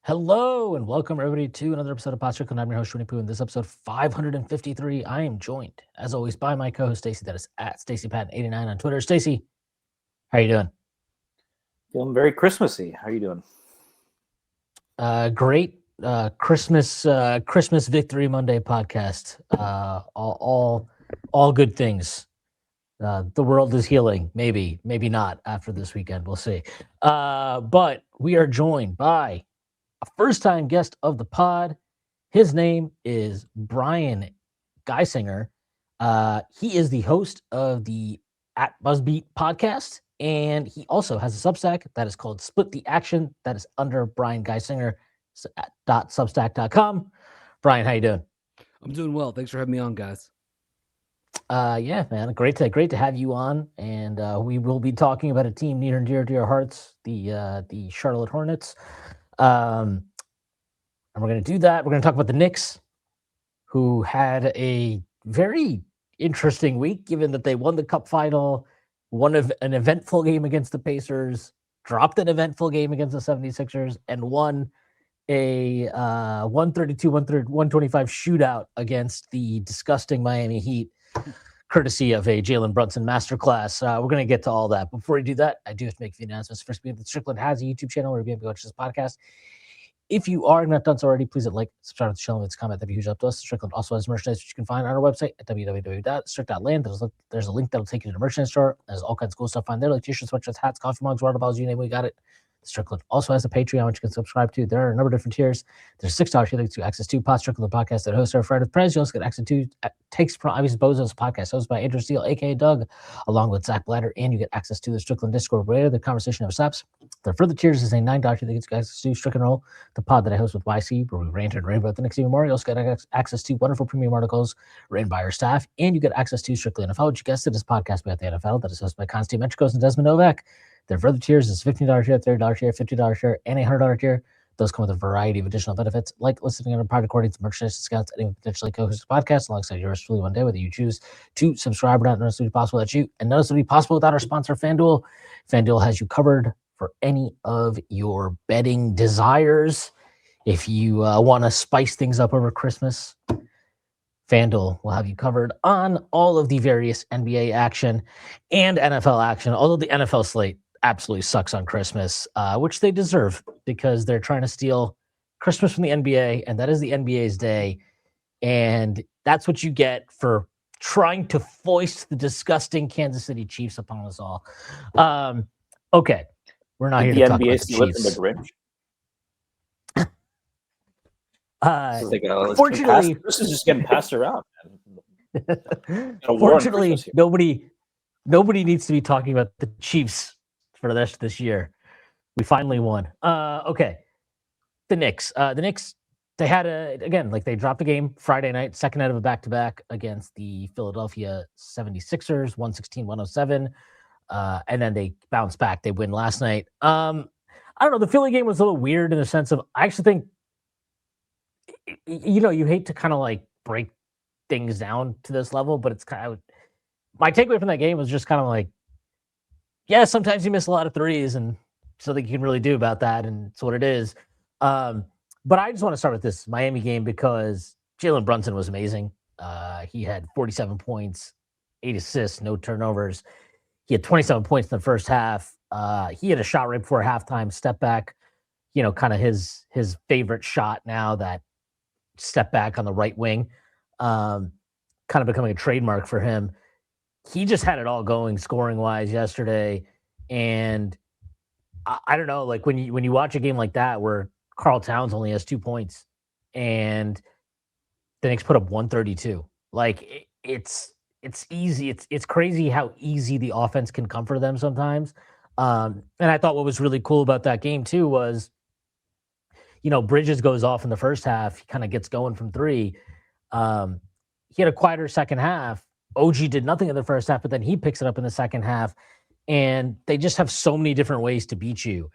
Hello and welcome everybody to another episode of Strickland. I'm your host, Shwin and In this episode 553, I am joined, as always, by my co-host Stacy. That is at StacyPatton89 on Twitter. Stacy, how you doing? Feeling very Christmassy. How are you doing? Great. Christmas Victory Monday podcast. All good things. The world is healing. Maybe not after this weekend. We'll see. But we are joined by a first-time guest of the pod. His name is Brian Geisinger. He is the host of the At Buzzbeat podcast, and he also has a Substack that is called Split the Action. That is under Brian Geisinger .substack.com. Brian, how you doing? I'm doing well. Thanks for having me on, guys. Yeah, man, great to have you on, and we will be talking about a team near and dear to your hearts, the Charlotte Hornets. And we're going to do that. We're going to talk about the Knicks, who had a very interesting week, given that they won the Cup final, won an eventful game against the Pacers, dropped an eventful game against the 76ers, and won a 132-125 shootout against the disgusting Miami Heat, courtesy of a Jalen Brunson masterclass. We're going to get to all that. Before we do that, I do have to make the announcements. First, Strickland has a YouTube channel where you'll be able to watch this podcast. If you are not done so already, please hit like, subscribe to the channel, it's comment. That'd be huge up to us. Strickland also has merchandise, which you can find on our website at www.strick.land. There's a link that'll take you to the merchandise store. There's all kinds of cool stuff on there, like t-shirts, sweatshirts, hats, coffee mugs, water bottles, you name it, we got it. Strickland also has a Patreon, which you can subscribe to. There are a number of different tiers. There's $6 tier that gets you access to Strickland, the podcast that hosts our Friday with Prez. You also get access to Takes from Obvious Bozos podcast, hosted by Andrew Steele, a.k.a. Doug, along with Zach Blatter, and you get access to the Strickland Discord, where the conversation never stops. The further tiers is a $9 tier that gets you access to Strickland Roll, the pod that I host with YC, where we rant and rave about the Knicks even more. You also get access to wonderful premium articles written by our staff, and you get access to Strictly NFL, which you guessed it is podcast about the NFL that is hosted by Konstantin Metrikos and Desmond Novak. Their further tiers is $15 tier, $30 tier, $50 tier, and a $100 tier. Those come with a variety of additional benefits, like listening on private recordings, merchandise discounts, and potentially co-host podcasts alongside yours truly one day, whether you choose to subscribe or not. None of this would be possible without you, and none of this would be possible without our sponsor, FanDuel. FanDuel has you covered for any of your betting desires. If you want to spice things up over Christmas, FanDuel will have you covered on all of the various NBA action and NFL action, although the NFL slate absolutely sucks on Christmas, which they deserve, because they're trying to steal Christmas from the NBA, and that is the NBA's day. And that's what you get for trying to foist the disgusting Kansas City Chiefs upon us all. Okay, we're not here to talk about the Chiefs. Fortunately, this is just getting passed around. Fortunately, nobody needs to be talking about the Chiefs for the rest of this year. We finally won. Okay, the Knicks. They had they dropped a game Friday night, second night of a back-to-back against the Philadelphia 76ers, 116-107, and then they bounced back. They win last night. I don't know. The Philly game was a little weird in the sense of, I actually think, you hate to kind of like break things down to this level, but it's kind of, my takeaway from that game was just kind of like, yeah, sometimes you miss a lot of threes, and something you can really do about that, and it's what it is. But I just want to start with this Miami game because Jalen Brunson was amazing. He had 47 points, 8 assists, no turnovers. He had 27 points in the first half. He had a shot right before halftime, step back, kind of his favorite shot now, that step back on the right wing, kind of becoming a trademark for him. He just had it all going scoring wise yesterday. And I don't know, like when you watch a game like that where Karl Towns only has 2 points and the Knicks put up 132, like it's easy. It's crazy how easy the offense can come for them sometimes. And I thought what was really cool about that game too was, Bridges goes off in the first half. He kind of gets going from three. He had a quieter second half. OG did nothing in the first half, but then he picks it up in the second half. And they just have so many different ways to beat you.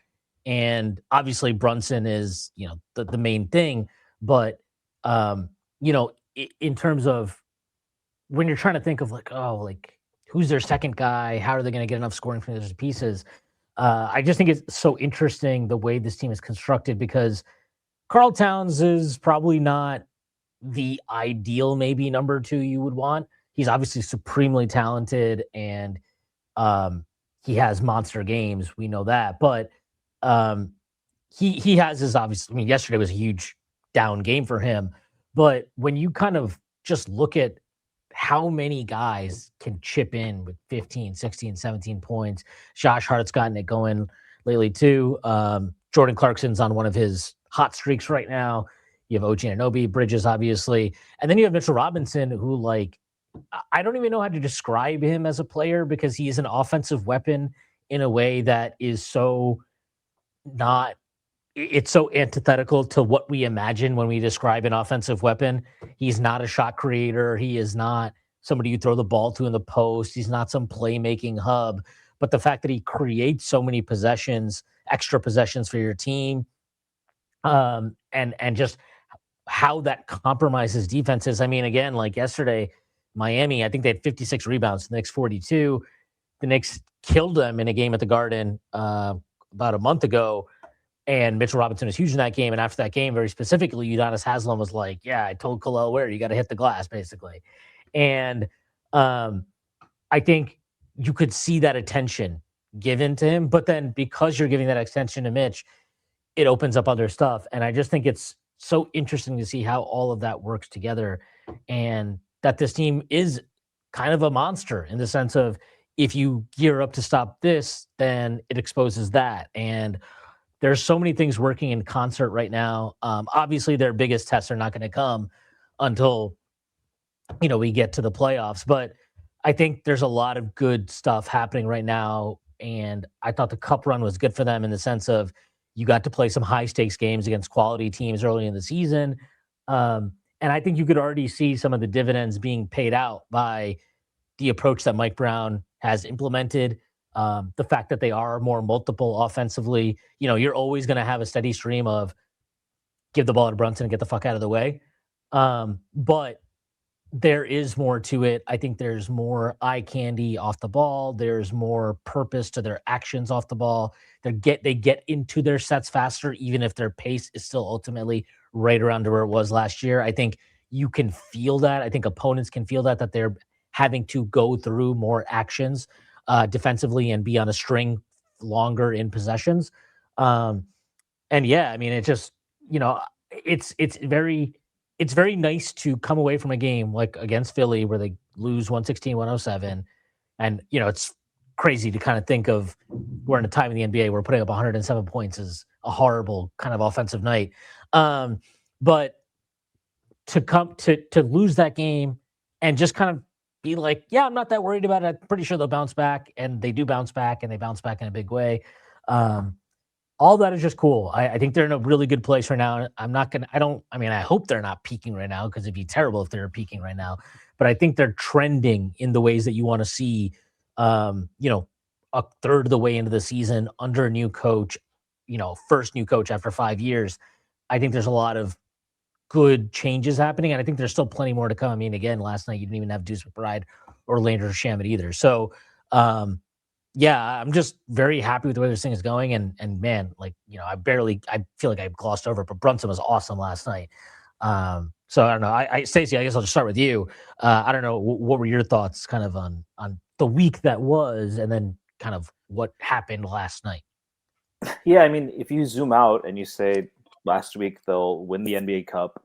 And obviously Brunson is, the main thing. But, in terms of when you're trying to think of who's their second guy? How are they going to get enough scoring from those pieces? I just think it's so interesting the way this team is constructed, because Karl Towns is probably not the ideal maybe number 2 you would want. He's obviously supremely talented and he has monster games. We know that, but um, he has his obvious. I mean, yesterday was a huge down game for him, but when you kind of just look at how many guys can chip in with 15, 16, 17 points. Josh Hart's gotten it going lately too. Jordan Clarkson's on one of his hot streaks right now. You have OG Anunoby, Bridges, obviously. And then you have Mitchell Robinson, who, like, I don't even know how to describe him as a player because he is an offensive weapon in a way that is so not it's so antithetical to what we imagine when we describe an offensive weapon. He's not a shot creator. He is not somebody you throw the ball to in the post. He's not some playmaking hub. But the fact that he creates so many possessions, extra possessions for your team, and just how that compromises defenses. I mean, again, like yesterday, Miami, I think they had 56 rebounds. The Knicks 42. The Knicks killed them in a game at the Garden about a month ago. And Mitchell Robinson was huge in that game. And after that game, very specifically, Udonis Haslem was like, yeah, I told Khalil Ware, you got to hit the glass, basically. And I think you could see that attention given to him. But then because you're giving that attention to Mitch, it opens up other stuff. And I just think it's so interesting to see how all of that works together and that this team is kind of a monster in the sense of if you gear up to stop this, then it exposes that. And there's so many things working in concert right now. Obviously, their biggest tests are not going to come until we get to the playoffs. But I think there's a lot of good stuff happening right now, and I thought the Cup run was good for them in the sense of you got to play some high stakes games against quality teams early in the season, and I think you could already see some of the dividends being paid out by the approach that Mike Brown has implemented. The fact that they are more multiple offensively, you're always going to have a steady stream of give the ball to Brunson and get the fuck out of the way. But there is more to it. I think there's more eye candy off the ball. There's more purpose to their actions off the ball. They get into their sets faster, even if their pace is still ultimately right around to where it was last year. I think you can feel that. I think opponents can feel that they're having to go through more actions defensively and be on a string longer in possessions. And yeah, I mean, it just, it's very nice to come away from a game like against Philly where they lose 116-107. And, it's crazy to kind of think of we're in a time in the NBA where putting up 107 points is a horrible kind of offensive night. But to come to lose that game and just kind of be like, yeah, I'm not that worried about it. I'm pretty sure they'll bounce back, and they do bounce back, and they bounce back in a big way. All that is just cool. I think they're in a really good place right now. I hope they're not peaking right now because it'd be terrible if they're peaking right now. But I think they're trending in the ways that you want to see, a third of the way into the season under a new coach, first new coach after 5 years. I think there's a lot of good changes happening. And I think there's still plenty more to come. I mean, again, last night you didn't even have Deuce McBride or Landry Shamet either. So, yeah, I'm just very happy with the way this thing is going. And man, like, I feel like I glossed over it, but Brunson was awesome last night. So I don't know. Stacy, I guess I'll just start with you. I don't know. What were your thoughts kind of on the week that was, and then kind of what happened last night? Yeah, I mean, if you zoom out and you say last week they'll win the NBA Cup,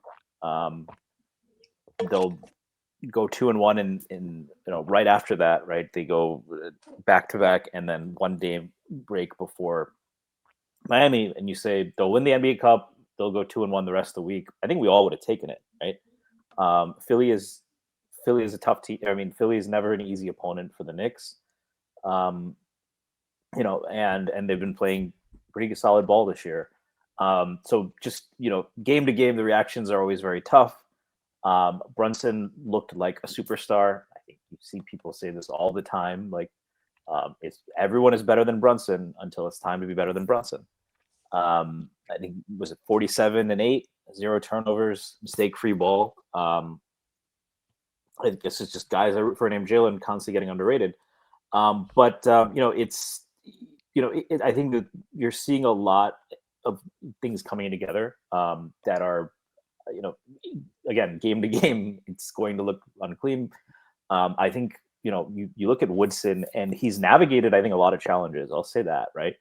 they'll go 2-1 in right after that, right? They go back to back and then 1 day break before Miami, and you say they'll win the NBA Cup, they'll go 2-1 the rest of the week. I think we all would have taken it, right? Philly is a tough team. I mean, Philly is never an easy opponent for the Knicks, and they've been playing pretty solid ball this year. So just game to game, the reactions are always very tough. Brunson looked like a superstar. I think you see people say this all the time. Like, everyone is better than Brunson until it's time to be better than Brunson. I think was it 47-8, 0 turnovers, mistake-free ball. I guess it's just guys I root for named Jalen constantly getting underrated. I think that you're seeing a lot of things coming together that are, again, game to game, it's going to look unclean. I think, you look at Woodson and he's navigated, I think, a lot of challenges. I'll say that, right?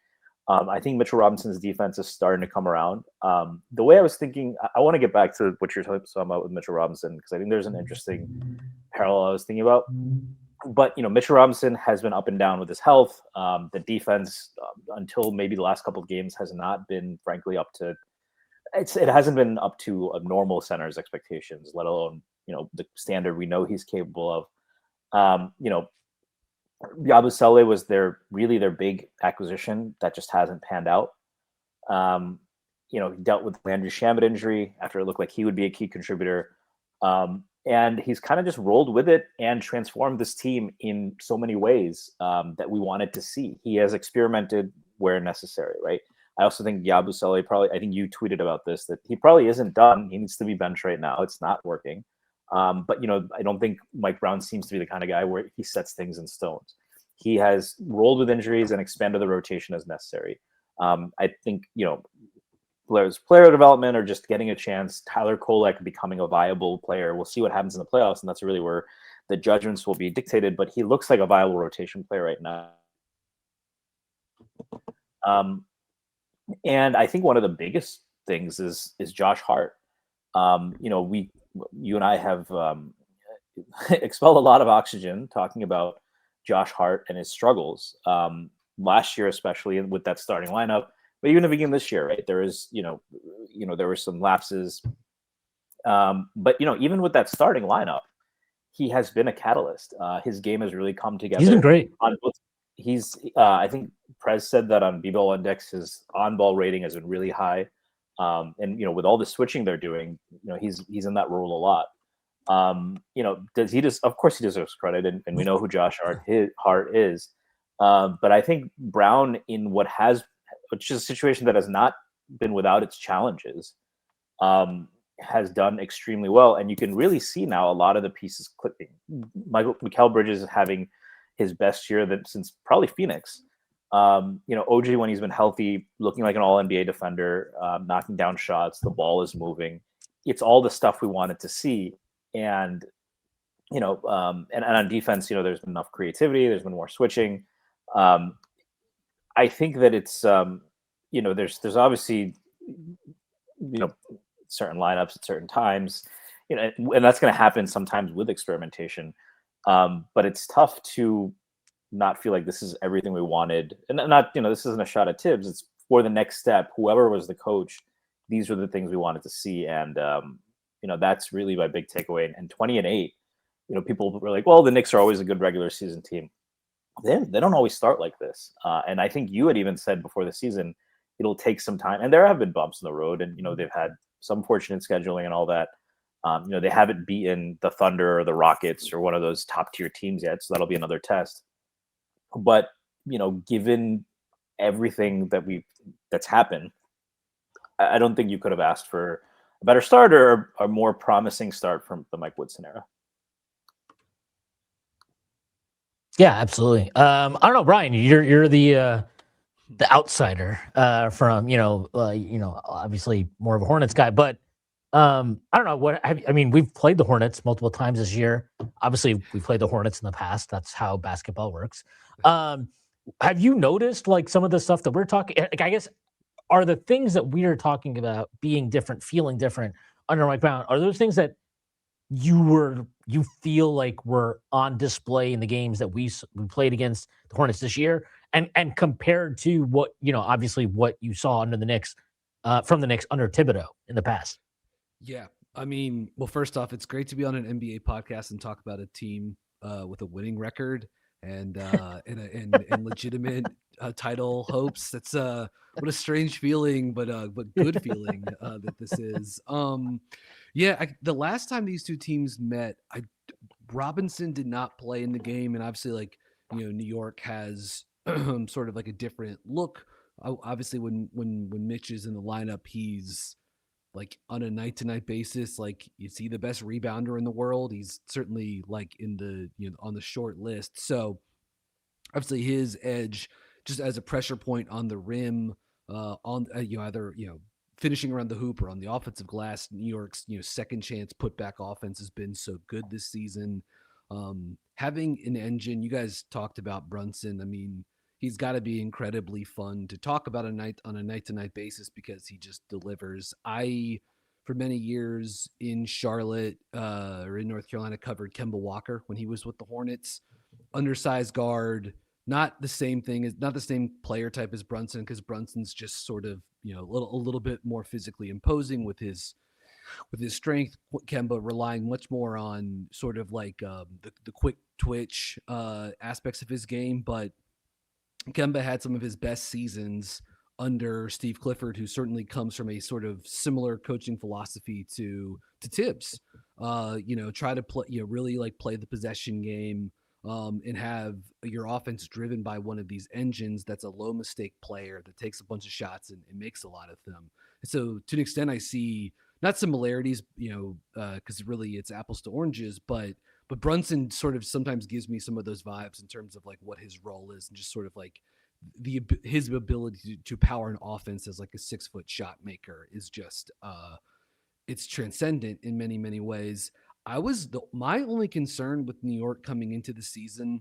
I think Mitchell Robinson's defense is starting to come around. The way I was thinking, I want to get back to what you're talking about with Mitchell Robinson, because I think there's an interesting parallel I was thinking about. But, Mitchell Robinson has been up and down with his health. The defense, until maybe the last couple of games, has not been, frankly, up to it hasn't been up to a normal center's expectations, let alone, the standard we know he's capable of. Yabusele was really their big acquisition that just hasn't panned out. He dealt with Landry Shamet injury after it looked like he would be a key contributor. And he's kind of just rolled with it and transformed this team in so many ways that we wanted to see. He has experimented where necessary, right? I also think Yabusele I think you tweeted about this, that he probably isn't done. He needs to be benched right now. It's not working. But, I don't think Mike Brown seems to be the kind of guy where he sets things in stones. He has rolled with injuries and expanded the rotation as necessary. I think, player development or just getting a chance, Tyler Kolek becoming a viable player. We'll see what happens in the playoffs, and that's really where the judgments will be dictated. But he looks like a viable rotation player right now. And I think one of the biggest things is Josh Hart. You and I have expelled a lot of oxygen talking about Josh Hart and his struggles last year, especially with that starting lineup. But even to begin this year, right? There is, there were some lapses. But even with that starting lineup, he has been a catalyst. His game has really come together. He's been great. I think Prez said that on B-Ball Index, his on-ball rating has been really high. And with all the switching they're doing, he's in that role a lot. Does he just? Of course, he deserves credit, and we know who Josh Hart is. But I think Brown, which is a situation that has not been without its challenges, has done extremely well, and you can really see now a lot of the pieces clicking. Mikal Bridges is having his best year since probably Phoenix. OG, when he's been healthy, looking like an all-NBA defender, knocking down shots, the ball is moving. It's all the stuff we wanted to see. And, and on defense, there's been enough creativity. There's been more switching. I think that it's, there's obviously, certain lineups at certain times, and that's going to happen sometimes with experimentation. But it's tough to not feel like this is everything we wanted. And not, this isn't a shot at Tibbs. It's for the next step. Whoever was the coach, these were the things we wanted to see. And, that's really my big takeaway. And 20-8, people were like, well, the Knicks are always a good regular season team. They don't always start like this. And I think you had even said before the season, it'll take some time. And there have been bumps in the road, and, they've had some fortunate scheduling and all that. They haven't beaten the Thunder or the Rockets or one of those top tier teams yet. So that'll be another test. But, given everything that's happened, I don't think you could have asked for a better start or a more promising start from the Mike Woodson era. Yeah, absolutely. I don't know, Brian, you're the outsider from, obviously more of a Hornets guy, but I don't know we've played the Hornets multiple times this year. Obviously we played the Hornets in the past. That's how basketball works. Have you noticed like some of the stuff that we're talking, like, I guess, are the things that we are talking about being different, feeling different under Mike Brown? Are those things that you feel like were on display in the games that we played against the Hornets this year, and compared to what, obviously what you saw under the Knicks, from the Knicks under Thibodeau in the past? Yeah. Well, first off, it's great to be on an NBA podcast and talk about a team with a winning record and legitimate title hopes. That's what a strange feeling, but good feeling that this is. The last time these two teams met, Robinson did not play in the game, and obviously, New York has sort of like a different look. Obviously, when Mitch is in the lineup, he's like on a night-to-night basis, like, is he the best rebounder in the world? He's certainly like in the on the short list. So obviously his edge just as a pressure point on the rim on either finishing around the hoop or on the offensive glass. New York's second chance putback offense has been so good this season. Having an engine, you guys talked about Brunson. I mean, he's got to be incredibly fun to talk about on a night to night basis because he just delivers. For many years in Charlotte or in North Carolina, covered Kemba Walker when he was with the Hornets. Undersized guard, not the same player type as Brunson, because Brunson's just sort of a little bit more physically imposing with his strength. Kemba relying much more on sort of like the quick twitch aspects of his game, but Kemba had some of his best seasons under Steve Clifford, who certainly comes from a sort of similar coaching philosophy to Tibbs. Try to play, really like play the possession game, and have your offense driven by one of these engines that's a low mistake player that takes a bunch of shots and makes a lot of them. So to an extent, I see not similarities, because really it's apples to oranges, but Brunson sort of sometimes gives me some of those vibes in terms of like what his role is and just sort of like his ability to power an offense as like a 6-foot shot maker is just it's transcendent in many, many ways. My only concern with New York coming into the season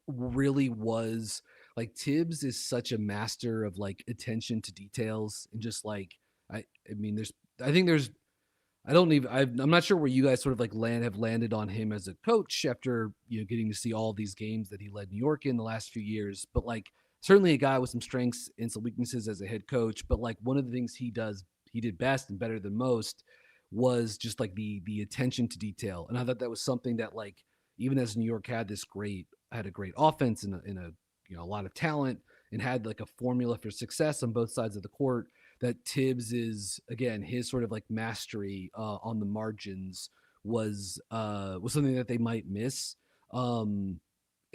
really was like Tibbs is such a master of like attention to details and just like I'm not sure where you guys sort of like have landed on him as a coach after getting to see all these games that he led New York in the last few years, but like certainly a guy with some strengths and some weaknesses as a head coach. But like one of the things he did best and better than most was just like the attention to detail. And I thought that was something that like even as New York had a great offense and a lot of talent and had like a formula for success on both sides of the court, that Tibbs is, again, his sort of like mastery on the margins was something that they might miss. And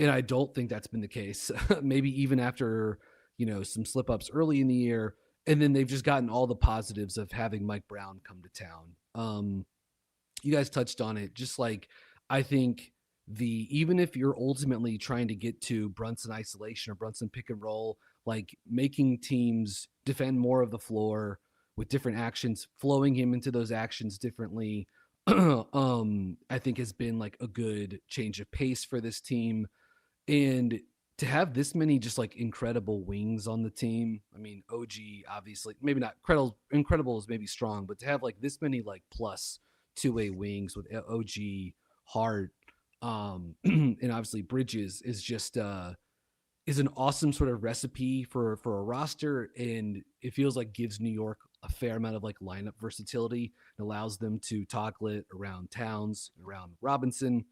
I don't think that's been the case. Maybe even after, some slip ups early in the year, and then they've just gotten all the positives of having Mike Brown come to town. You guys touched on it. Just like, I think even if you're ultimately trying to get to Brunson isolation or Brunson pick and roll, like making teams defend more of the floor with different actions, flowing him into those actions differently, I think has been like a good change of pace for this team. And to have this many just like incredible wings on the team, I mean, OG obviously, maybe not incredible is maybe strong, but to have like this many like plus two-way wings with OG, Hart, and obviously Bridges is just is an awesome sort of recipe for a roster, and it feels like gives New York a fair amount of like lineup versatility. It allows them to toggle it around Towns, around Robinson,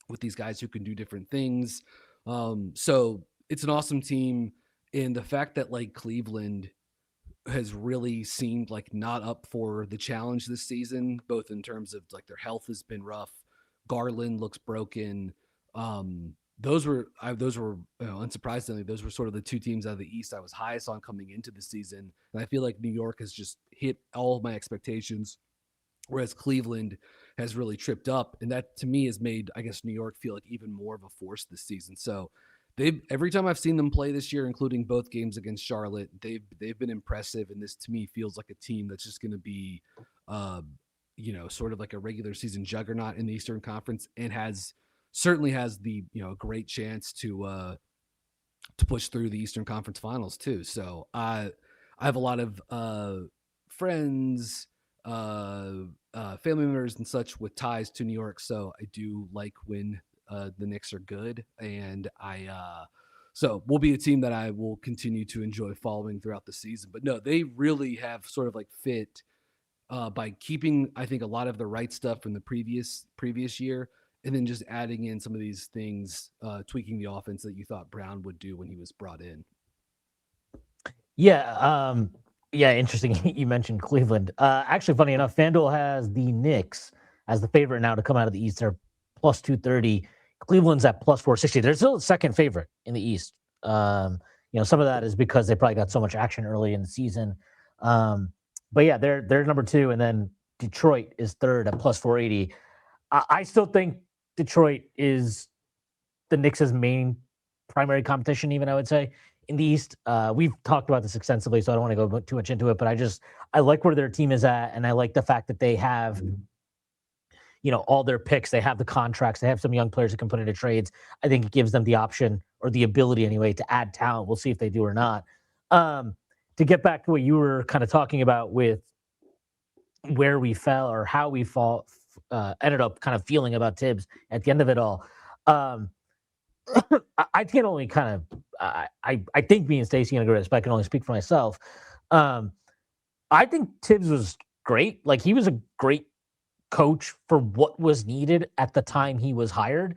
with these guys who can do different things. So it's an awesome team, and the fact that like Cleveland has really seemed like not up for the challenge this season, both in terms of like their health has been rough. Garland looks broken. Those were unsurprisingly, those were sort of the two teams out of the East I was highest on coming into the season. And I feel like New York has just hit all of my expectations, whereas Cleveland has really tripped up. And that to me has made, I guess, New York feel like even more of a force this season. So every time I've seen them play this year, including both games against Charlotte, they've been impressive. And this to me feels like a team that's just going to be, sort of like a regular season juggernaut in the Eastern Conference, and certainly has the great chance to push through the Eastern Conference Finals too. So I have a lot of friends, family members, and such with ties to New York. So I do like when the Knicks are good, and so we'll be a team that I will continue to enjoy following throughout the season. But no, they really have sort of like fit by keeping, I think, a lot of the right stuff from the previous year, and then just adding in some of these things, tweaking the offense that you thought Brown would do when he was brought in. Yeah, interesting. You mentioned Cleveland. Actually, funny enough, FanDuel has the Knicks as the favorite now to come out of the East. They're plus 230. Cleveland's at plus 460. They're still the second favorite in the East. Some of that is because they probably got so much action early in the season. But yeah, they're number two, and then Detroit is third at plus 480. I still think Detroit is the Knicks' main primary competition, even I would say. in the East. We've talked about this extensively, so I don't want to go too much into it, but I like where their team is at, and I like the fact that they have, all their picks. They have the contracts. They have some young players that can put into trades. I think it gives them the option or the ability anyway to add talent. We'll see if they do or not. To get back to what you were kind of talking about with where we fell or how we ended up kind of feeling about Tibbs at the end of it all. I can only kind of, I think me and Stacy can agree with this, but I can only speak for myself. I think Tibbs was great. Like, he was a great coach for what was needed at the time he was hired.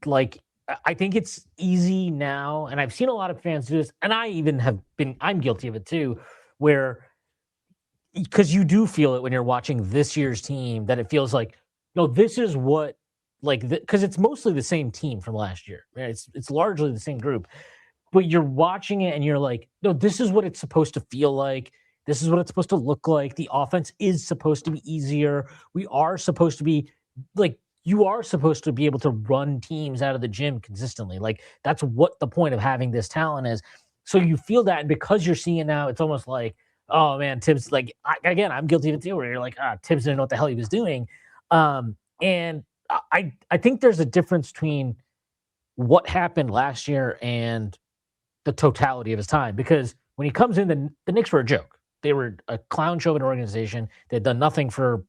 Like, I think it's easy now, and I've seen a lot of fans do this, and I'm guilty of it too, where, because you do feel it when you're watching this year's team, that it feels like, no, this is what, like, because it's mostly the same team from last year. Right? It's largely the same group, but you're watching it and you're like, no, this is what it's supposed to feel like. This is what it's supposed to look like. The offense is supposed to be easier. We are supposed to be like, you are supposed to be able to run teams out of the gym consistently. Like, that's what the point of having this talent is. So you feel that, and because you're seeing it now, it's almost like, oh man, Tibbs, like, again, I'm guilty of it too, where you're like, Tibbs didn't know what the hell he was doing. And I think there's a difference between what happened last year and the totality of his time, because when he comes in, the Knicks were a joke. They were a clown show of an organization. They'd done nothing for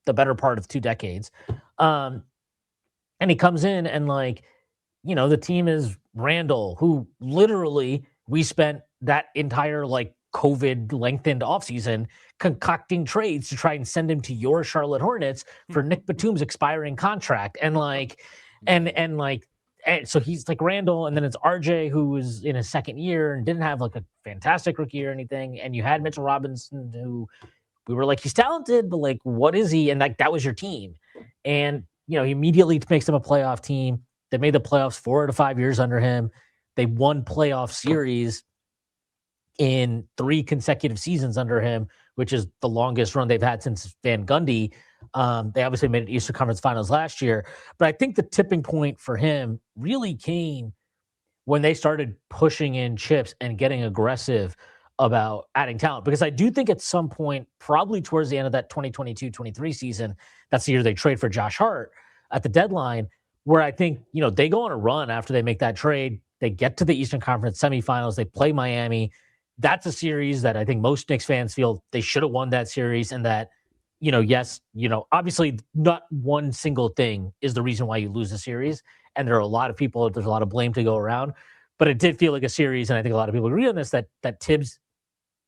the better part of 2 decades. And he comes in and, like, the team is Randall, who literally we spent that entire, like, COVID lengthened offseason concocting trades to try and send him to your Charlotte Hornets for Nick Batum's expiring contract. And like, and so he's like Randall, and then it's RJ, who was in his second year and didn't have like a fantastic rookie year or anything. And you had Mitchell Robinson, who we were like, he's talented, but like, what is he? And like, that was your team. And, he immediately makes them a playoff team. They made the playoffs 4 to 5 years under him. They won playoff series in 3 consecutive seasons under him, which is the longest run they've had since Van Gundy. They obviously made it Eastern Conference Finals last year, but I think the tipping point for him really came when they started pushing in chips and getting aggressive about adding talent. Because I do think at some point, probably towards the end of that 2022-23 season, that's the year they trade for Josh Hart at the deadline, where I think, they go on a run after they make that trade. They get to the Eastern Conference semifinals. They play Miami. That's a series that I think most Knicks fans feel they should have won that series, and that, yes, obviously not one single thing is the reason why you lose the series. And there are a lot of people, there's a lot of blame to go around, but it did feel like a series. And I think a lot of people agree on this, that Tibbs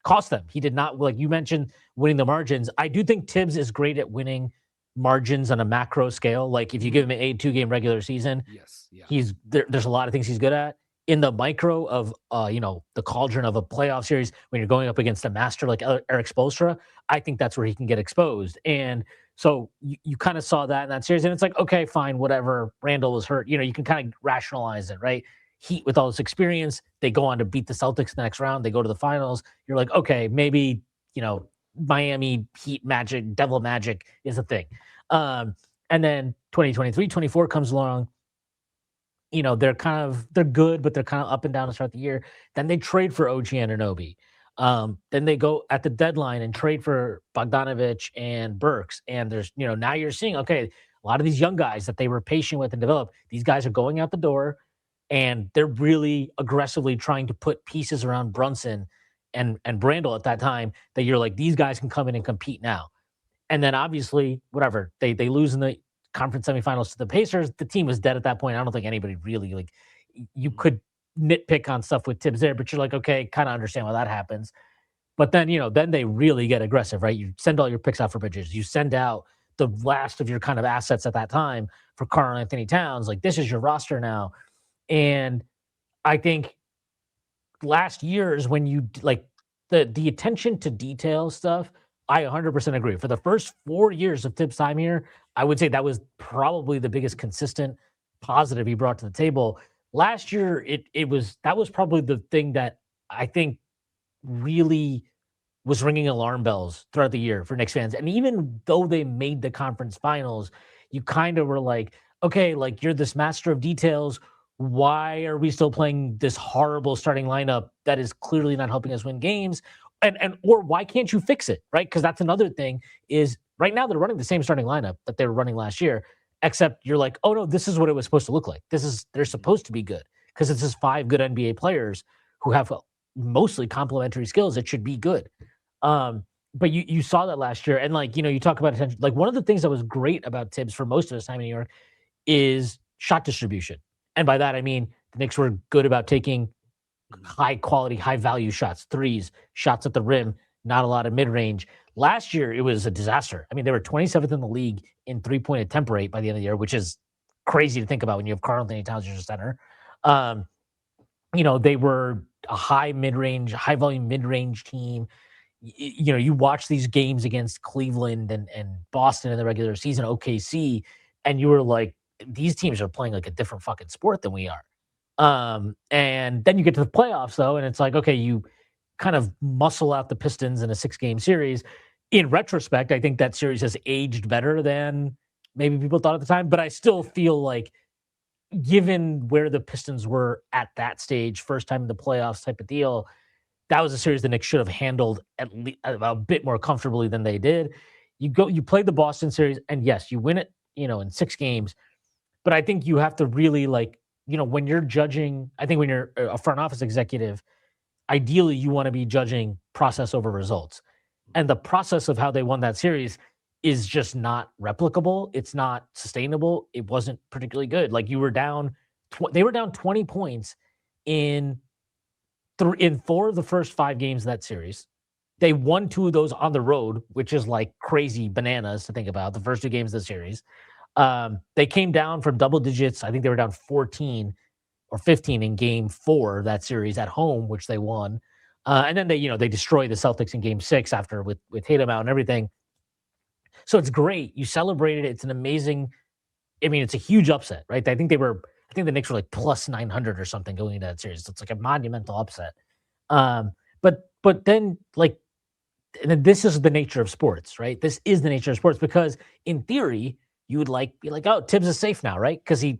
cost them. He did not, like you mentioned, winning the margins. I do think Tibbs is great at winning margins on a macro scale. Like, if you give him an 2-game regular season, yes, yeah, there's a lot of things he's good at. In the micro of, the cauldron of a playoff series, when you're going up against a master like Eric Spoelstra, I think that's where he can get exposed. And so you kind of saw that in that series, and it's like, okay, fine, whatever. Randall was hurt. You can kind of rationalize it, right? Heat, with all this experience, they go on to beat the Celtics the next round. They go to the finals. You're like, okay, maybe, Miami Heat magic, devil magic is a thing. And then 2023-24 comes along. They're good, but they're kind of up and down to start the year. Then they trade for OG Anunoby. Then they go at the deadline and trade for Bogdanovich and Burks. And there's, now you're seeing, okay, a lot of these young guys that they were patient with and developed, these guys are going out the door, and they're really aggressively trying to put pieces around Brunson and Brandel at that time, that you're like, these guys can come in and compete now. And then obviously, whatever, they lose in the conference semifinals to the Pacers. The team was dead at that point. I don't think anybody really, like, you could nitpick on stuff with Tibbs there, but you're like, okay, kind of understand why that happens. But then, then they really get aggressive, right? You send all your picks out for Bridges. You send out the last of your kind of assets at that time for Karl Anthony Towns. Like, this is your roster now. And I think last year is when you, like, the attention to detail stuff, I 100% agree. For the first 4 years of Tibbs' time here, I would say that was probably the biggest consistent positive he brought to the table. Last year, that was probably the thing that I think really was ringing alarm bells throughout the year for Knicks fans. And even though they made the conference finals, you kind of were like, okay, like, you're this master of details. why are we still playing this horrible starting lineup that is clearly not helping us win games? And or why can't you fix it, right? Because that's another thing is right now they're running the same starting lineup that they were running last year, except you're like, oh no, this is what it was supposed to look like. They're supposed to be good because it's just 5 good NBA players who have mostly complementary skills. It should be good. But you saw that last year, and like you talk about attention. Like one of the things that was great about Tibbs for most of his time in New York is shot distribution, and by that I mean the Knicks were good about taking high quality, high value shots, threes, shots at the rim, not a lot of mid range. Last year, it was a disaster. I mean, they were 27th in the league in 3-point attempt rate by the end of the year, which is crazy to think about when you have Karl Anthony Towns as your center. They were a high volume mid range team. You watch these games against Cleveland and Boston in the regular season, OKC, and you were like, these teams are playing like a different fucking sport than we are. And then you get to the playoffs though, and it's like, okay, you kind of muscle out the Pistons in a 6-game series. In retrospect, I think that series has aged better than maybe people thought at the time, but I still feel like given where the Pistons were at that stage, first time in the playoffs type of deal, that was a series the Knicks should have handled at least a bit more comfortably than they did. You play the Boston series, and yes, you win it, in 6 games, but I think you have to really when you're judging, I think when you're a front office executive, ideally you want to be judging process over results. And the process of how they won that series is just not replicable. It's not sustainable. It wasn't particularly good. Like they were down 20 points in 4 of the first 5 games of that series. They won 2 of those on the road, which is like crazy bananas to think about. The first 2 games of the series. They came down from double digits. I think they were down 14 or 15 in game 4 of that series at home, which they won. And then they destroyed the Celtics in game 6 after with Tatum out and everything. So it's great. You celebrated it. It's an amazing, it's a huge upset, right? I think the Knicks were like plus 900 or something going into that series. So it's like a monumental upset. But then and then this is the nature of sports, right? This is the nature of sports because in theory, you would be like, oh, Tibbs is safe now, right? Because he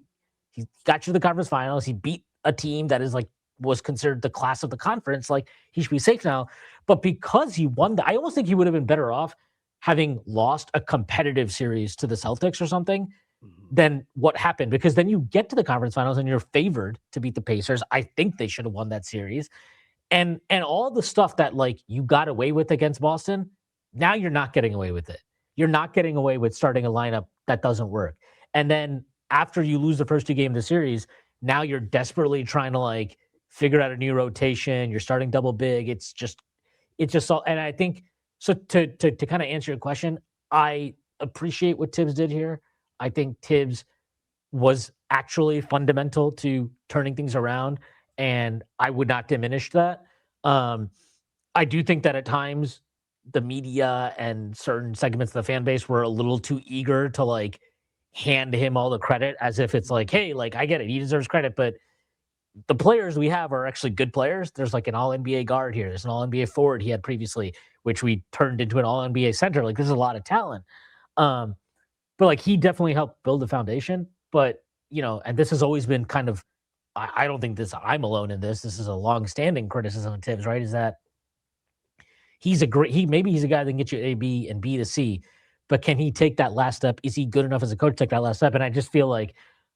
got you to the conference finals. He beat a team that is was considered the class of the conference. Like he should be safe now. But because he won, I almost think he would have been better off having lost a competitive series to the Celtics or something than what happened. Because then you get to the conference finals and you're favored to beat the Pacers. I think they should have won that series. And all the stuff that you got away with against Boston, now you're not getting away with it. You're not getting away with starting a lineup that doesn't work. And then after you lose the first 2 games of the series, now you're desperately trying to figure out a new rotation. You're starting double big. It's just all. And I think so. To kind of answer your question, I appreciate what Tibbs did here. I think Tibbs was actually fundamental to turning things around, and I would not diminish that. I do think that at times the media and certain segments of the fan base were a little too eager to hand him all the credit as if it's hey, I get it. He deserves credit, but the players we have are actually good players. There's an all NBA guard here. There's an all NBA forward he had previously, which we turned into an all NBA center. There's a lot of talent. But he definitely helped build the foundation. But, and this has always been kind of, I don't think I'm alone in this. This is a long-standing criticism of Tibbs, right? Is that maybe he's a guy that can get you A, B, and B to C, but can he take that last step? Is he good enough as a coach to take that last step? And I just feel like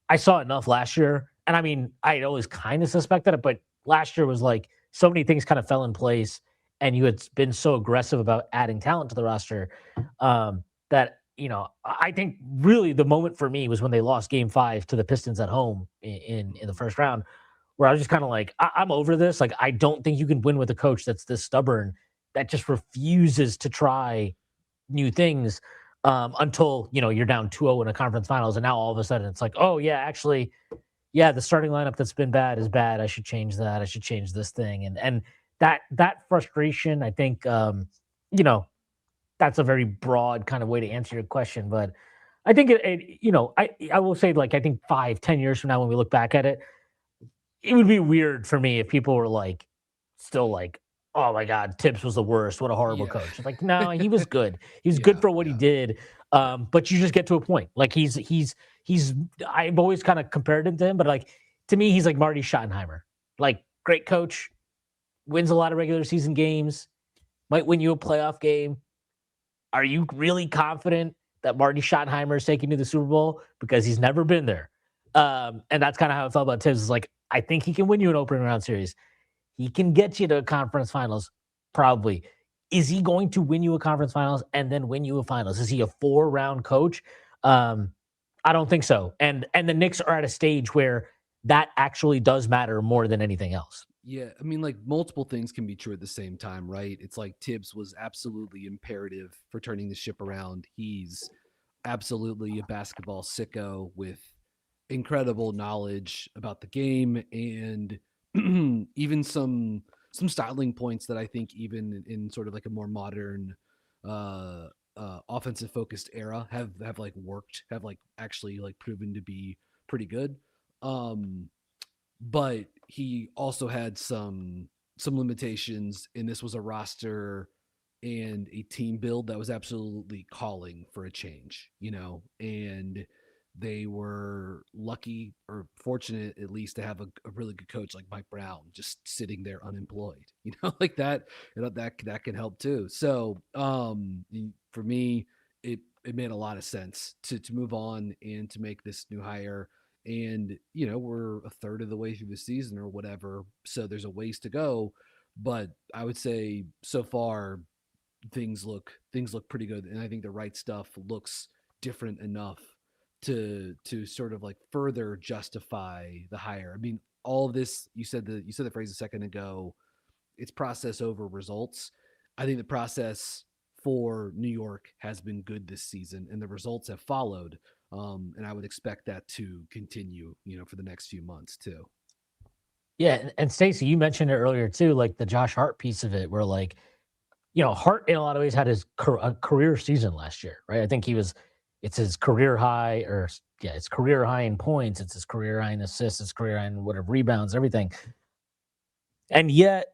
I saw enough last year. And I mean, I always kind of suspected it, but last year was so many things kind of fell in place, and you had been so aggressive about adding talent to the roster that, I think really the moment for me was when they lost game 5 to the Pistons at home in the first round, where I was just kind of I'm over this. I don't think you can win with a coach that's this stubborn, that just refuses to try new things until, you're down 2-0 in a conference finals. And now all of a sudden it's oh yeah, actually, yeah, the starting lineup that's been bad is bad. I should change that. I should change this thing. And that frustration, I think, that's a very broad kind of way to answer your question. But I think I will say I think 5-10 years from now, when we look back at it, it would be weird for me if people were still oh my God, Tibbs was the worst. What a horrible coach. No, he was good. He was good for what he did. But you just get to a point. He's I've always kind of compared him to him, but to me, he's like Marty Schottenheimer. Like, great coach, wins a lot of regular season games, might win you a playoff game. Are you really confident that Marty Schottenheimer is taking you to the Super Bowl? Because he's never been there. And that's kind of how I felt about Tibbs. Is like, I think he can win you an opening round series. He can get you to a conference finals, probably. Is he going to win you a conference finals and then win you a finals? Is he a 4-round coach? I don't think so. And the Knicks are at a stage where that actually does matter more than anything else. Yeah, I mean, like multiple things can be true at the same time, right? It's like Tibbs was absolutely imperative for turning the ship around. He's absolutely a basketball sicko with incredible knowledge about the game and even some styling points that I think even in sort of like a more modern offensive focused era have like worked, have like actually like proven to be pretty good. But he also had some limitations, and this was a roster and a team build that was absolutely calling for a change, and they were lucky or fortunate at least to have a really good coach like Mike Brown just sitting there unemployed, like that, that can help too. So for me, it made a lot of sense to move on and to make this new hire. And we're a third of the way through the season or whatever, so there's a ways to go, but I would say so far things look pretty good, and I think the right stuff looks different enough to sort of like further justify the hire. I mean, all of this, you said the phrase a second ago, it's process over results. I think the process for New York has been good this season, and the results have followed. And I would expect that to continue, for the next few months too. Yeah, and Stacey, you mentioned it earlier too, like the Josh Hart piece of it, where like, Hart in a lot of ways had his career season last year, right? I think it's his career high, or yeah, it's career high in points, it's his career high in assists, it's career high in whatever rebounds, everything. And yet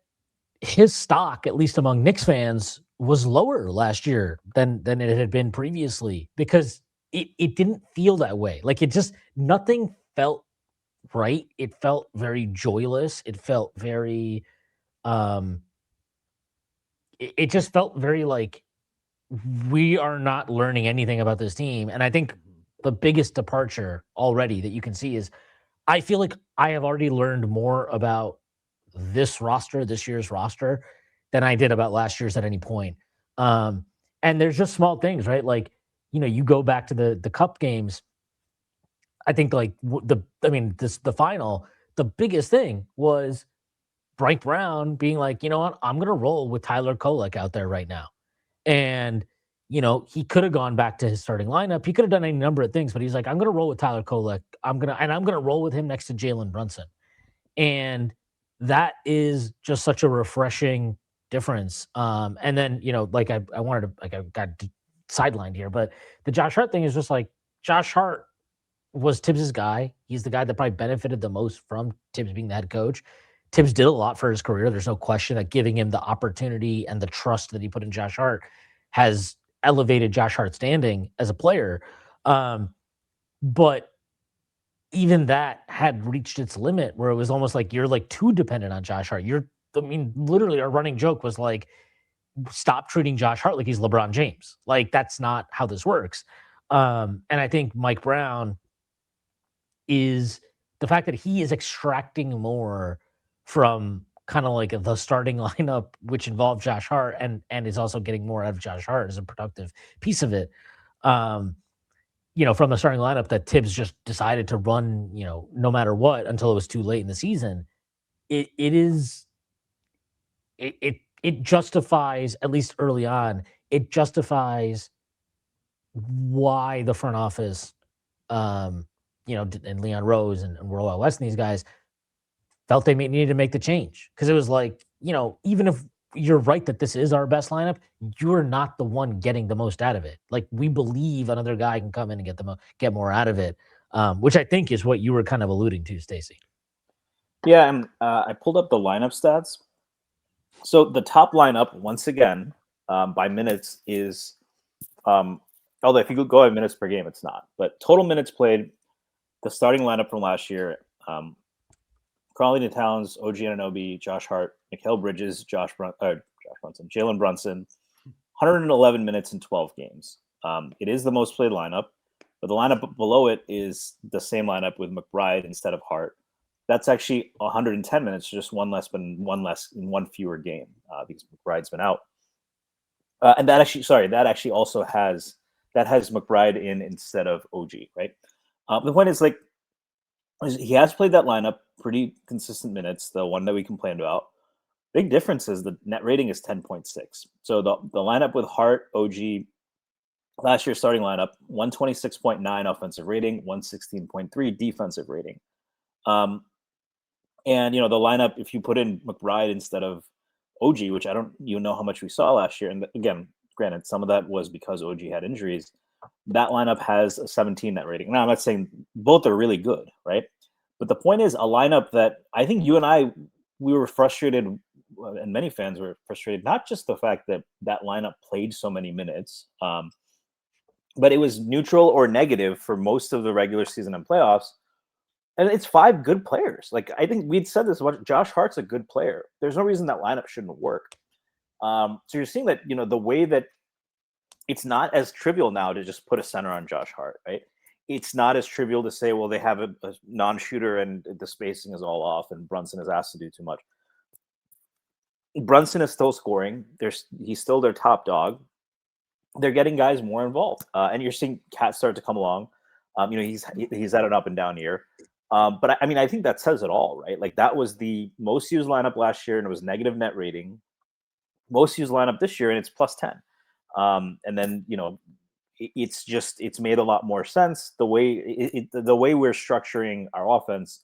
his stock, at least among Knicks fans, was lower last year than it had been previously because it didn't feel that way. Like nothing felt right. It felt very joyless. It felt very it just felt very like we are not learning anything about this team. And I think the biggest departure already that you can see is I feel like I have already learned more about this year's roster, than I did about last year's at any point. And there's just small things, right? Like, you go back to the cup games. I think like the final, the biggest thing was Brian Brown being like, you know what, I'm gonna roll with Tyler Kolek out there right now. And he could have gone back to his starting lineup. He could have done any number of things, but he's like, I'm gonna roll with Tyler Kolek. I'm gonna roll with him next to Jalen Brunson. And that is just such a refreshing difference. And then, like I wanted to, like I got sidelined here, but the Josh Hart thing is just like Josh Hart was Tibbs's guy. He's the guy that probably benefited the most from Tibbs being the head coach. Tibbs did a lot for his career. There's no question that giving him the opportunity and the trust that he put in Josh Hart has elevated Josh Hart's standing as a player. But even that had reached its limit where it was almost like you're like too dependent on Josh Hart. Literally our running joke was like, stop treating Josh Hart like he's LeBron James. Like that's not how this works. And I think Mike Brown is the fact that he is extracting more from kind of like the starting lineup, which involved Josh Hart and is also getting more out of Josh Hart as a productive piece of it. From the starting lineup that Tibbs just decided to run, no matter what until it was too late in the season. It justifies, at least early on, it justifies why the front office, and Leon Rose and Royal West and these guys felt they needed to make the change. Because it was like, even if you're right that this is our best lineup, you're not the one getting the most out of it. Like we believe another guy can come in and get more out of it, which I think is what you were kind of alluding to, Stacey. Yeah, and I pulled up the lineup stats. So the top lineup, once again, by minutes is, although if you go by minutes per game, it's not. But total minutes played, the starting lineup from last year, Karl-Anthony Towns, OG Anunoby, Josh Hart, Mikal Bridges, Brunson, Jalen Brunson, 111 minutes in 12 games. It is the most played lineup, but the lineup below it is the same lineup with McBride instead of Hart. That's actually 110 minutes, just one less in one fewer game because McBride's been out. And that actually also has McBride in instead of OG, right? The point is, like, he has played that lineup pretty consistent minutes, the one that we complained about. Big difference is the net rating is 10.6. So the lineup with Hart, OG, last year's starting lineup, 126.9 offensive rating, 116.3 defensive rating. And the lineup, if you put in McBride instead of OG, which I don't even know how much we saw last year, and again, granted, some of that was because OG had injuries. That lineup has a 17 net rating. Now, I'm not saying both are really good, right? But the point is, a lineup that I think you and I, we were frustrated, and many fans were frustrated, not just the fact that that lineup played so many minutes, but it was neutral or negative for most of the regular season and playoffs. And it's 5 good players. Like, I think we'd said this, Josh Hart's a good player. There's no reason that lineup shouldn't work. So you're seeing that, the way that it's not as trivial now to just put a center on Josh Hart, right? It's not as trivial to say, well, they have a non-shooter and the spacing is all off and Brunson is asked to do too much. Brunson is still scoring. He's still their top dog. They're getting guys more involved. And you're seeing Cat start to come along. He's had an up and down year. But I mean, I think that says it all, right? Like, that was the most used lineup last year and it was negative net rating. Most used lineup this year and it's plus 10. And then, it's made a lot more sense. The way we're structuring our offense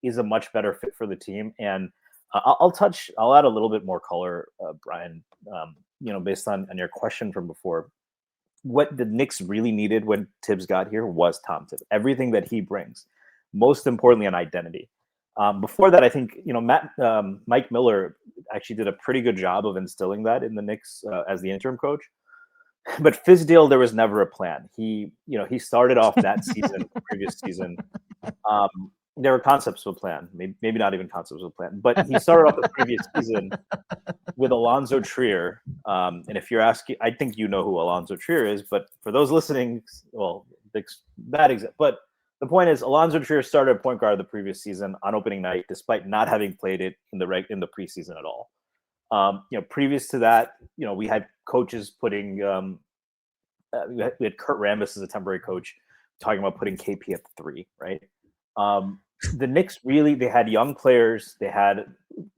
is a much better fit for the team. And I'll add a little bit more color, Brian, based on your question from before. What the Knicks really needed when Tibbs got here was Tom Tibbs, everything that he brings, most importantly, an identity. Before that, I think, Mike Miller actually did a pretty good job of instilling that in the Knicks as the interim coach. But Fizdale, there was never a plan. He started off that season, previous season. There were concepts of a plan, maybe not even concepts of a plan, but he started off the previous season with Alonzo Trier. And if you're asking, I think you know who Alonzo Trier is, but for those listening, well, bad example. But the point is, Alonzo Trier started at point guard the previous season on opening night, despite not having played it in the preseason at all. Previous to that, we had coaches putting, we had Kurt Rambis as a temporary coach talking about putting KP at the 3, right? The Knicks they had young players. They had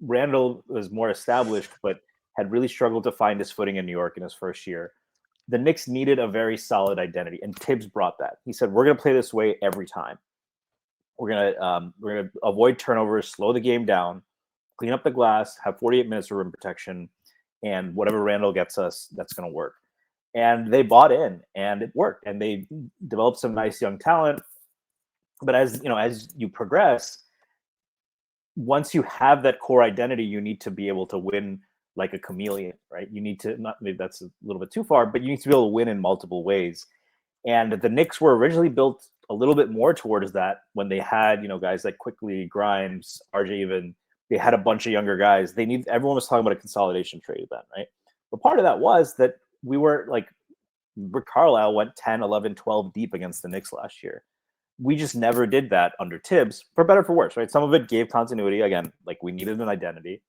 Randall was more established, but had really struggled to find his footing in New York in his first year. The Knicks needed a very solid identity, and Tibbs brought that. He said, "We're going to play this way every time. We're going to avoid turnovers, slow the game down, clean up the glass, have 48 minutes of rim protection, and whatever Randall gets us, that's going to work." And they bought in, and it worked. And they developed some nice young talent. But as you progress, once you have that core identity, you need to be able to win like a chameleon, right? You need to, not maybe that's a little bit too far, but you need to be able to win in multiple ways. And the Knicks were originally built a little bit more towards that when they had, guys like Quickly, Grimes, RJ even. They had a bunch of younger guys. Everyone was talking about a consolidation trade then, right? But part of that was that we were like, Rick Carlisle went 10, 11, 12 deep against the Knicks last year. We just never did that under Tibbs, for better or for worse, right? Some of it gave continuity. Again, like, we needed an identity,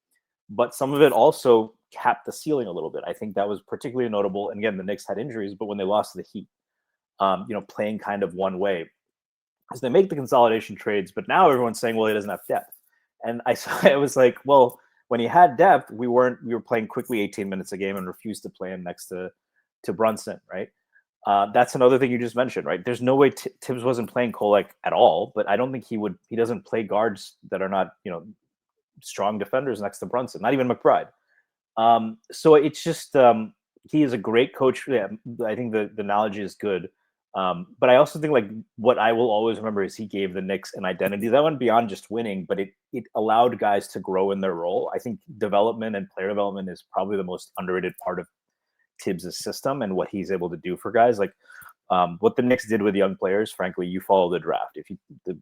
but some of it also capped the ceiling a little bit. I think that was particularly notable. And again, the Knicks had injuries, but when they lost to the Heat, playing kind of one way, because they make the consolidation trades, but now everyone's saying, well, he doesn't have depth. And I was like, well, when he had depth, we were playing Quickly 18 minutes a game and refused to play him next to Brunson, right? That's another thing you just mentioned, right? There's no way Tibbs wasn't playing Kolek at all, but I don't think he doesn't play guards that are not, strong defenders next to Brunson, not even McBride. So it's just, he is a great coach. Yeah, I think the knowledge is good. But I also think, like, what I will always remember is he gave the Knicks an identity that went beyond just winning, but it allowed guys to grow in their role. I think development and player development is probably the most underrated part of Tibbs' system and what he's able to do for guys. Like, what the Knicks did with young players, frankly, you follow the draft. If you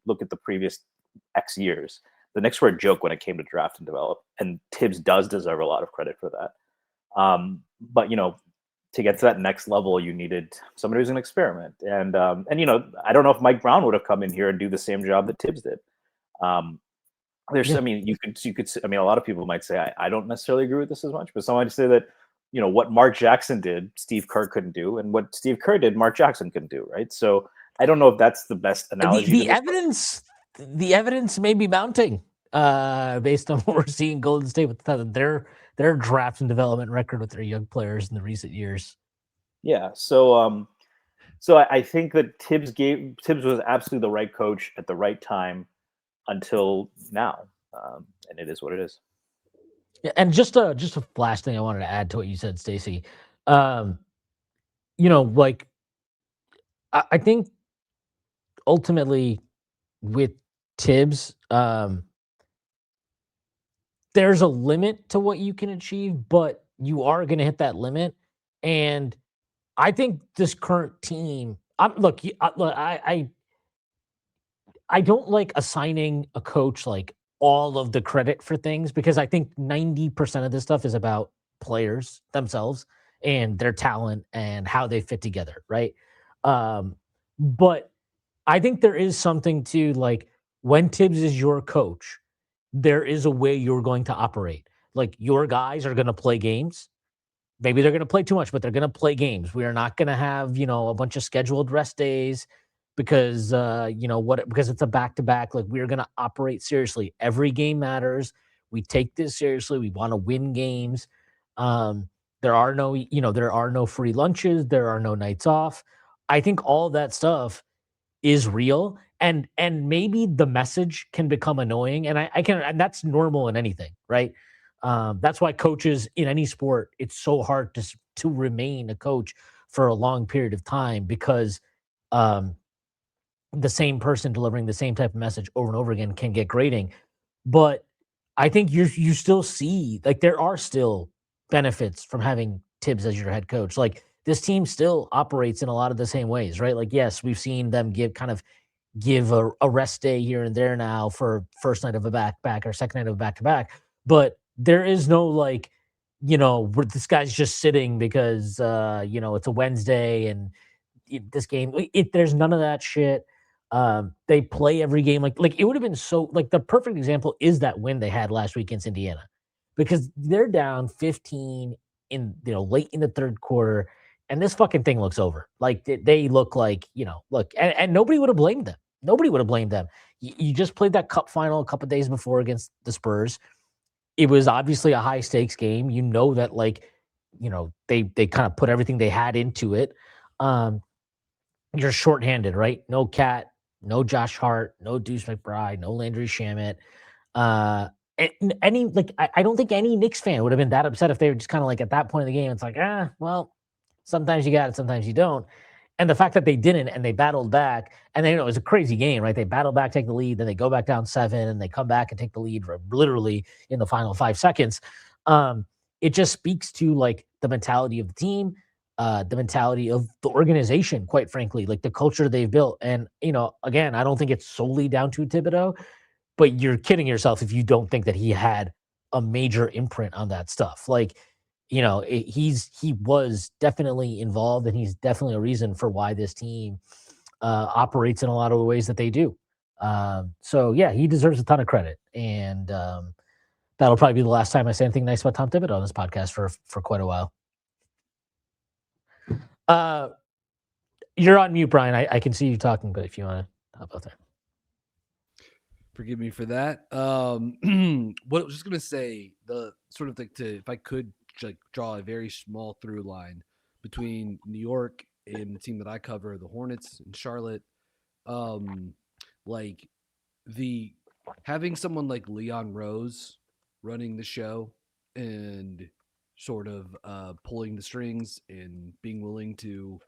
look at the previous X years, the Knicks were a joke when it came to draft and develop, and Tibbs does deserve a lot of credit for that. But to get to that next level, you needed somebody who's an experiment, and I don't know if Mike Brown would have come in here and do the same job that Tibbs did. Yeah. I mean, you could. I mean, a lot of people might say I don't necessarily agree with this as much, but some might say that what Mark Jackson did, Steve Kerr couldn't do, and what Steve Kerr did, Mark Jackson couldn't do, right? So I don't know if that's the best analogy. The evidence may be mounting based on what we're seeing in Golden State with their draft and development record with their young players in the recent years. Yeah. So I think that Tibbs was absolutely the right coach at the right time until now, and it is what it is. Yeah, and just a flash thing I wanted to add to what you said, Stacy. Like I think ultimately with Tibbs, there's a limit to what you can achieve, but you are going to hit that limit. And I think this current team, I don't like assigning a coach like all of the credit for things because I think 90% of this stuff is about players themselves and their talent and how they fit together, right? But I think there is something to like when Tibbs is your coach, there is a way you're going to operate. Like your guys are going to play games. Maybe they're going to play too much, but they're going to play games. We are not going to have, a bunch of scheduled rest days because because it's a back-to-back. Like we're going to operate seriously. Every game matters. We take this seriously. We want to win games. There are no free lunches. There are no nights off. I think all that stuff is real and maybe the message can become annoying and and that's normal in anything, right? That's why coaches in any sport, it's so hard to remain a coach for a long period of time because the same person delivering the same type of message over and over again can get grating. But I think you still see like there are still benefits from having Tibbs as your head coach. Like this team still operates in a lot of the same ways, right? Like yes, we've seen them give a rest day here and there now for first night of a back or second night of a back to back, but there is no like where this guy's just sitting because it's a Wednesday and this game there's none of that shit. They play every game like it would have been so like the perfect example is that win they had last week against Indiana because they're down 15 in late in the third quarter and this fucking thing looks over. Like they look like look and nobody would have blamed them. Nobody would have blamed them. You just played that cup final a couple days before against the Spurs. It was obviously a high stakes game. That like they kind of put everything they had into it. You're shorthanded, right? No Cat, no Josh Hart, no Deuce McBride, no Landry Shamet. Any like I don't think any Knicks fan would have been that upset if they were just kind of like at that point of the game. It's like, well, sometimes you got it, sometimes you don't. And the fact that they didn't and they battled back, and then it was a crazy game, right? They battled back, take the lead, then they go back down 7, and they come back and take the lead literally in the final 5 seconds. It just speaks to like the mentality of the team, the mentality of the organization, quite frankly, like the culture they've built. And again, I don't think it's solely down to Thibodeau, but you're kidding yourself if you don't think that he had a major imprint on that stuff. Like, he was definitely involved, and he's definitely a reason for why this team operates in a lot of the ways that they do. So yeah, he deserves a ton of credit, and that'll probably be the last time I say anything nice about Tom Thibodeau on this podcast for quite a while. You're on mute, Brian. I can see you talking, but if you want to hop out there. Forgive me for that. What I was just gonna say, the sort of like if I could like draw a very small through line between New York and the team that I cover, the Hornets in Charlotte, like the having someone like Leon Rose running the show and sort of pulling the strings and being willing to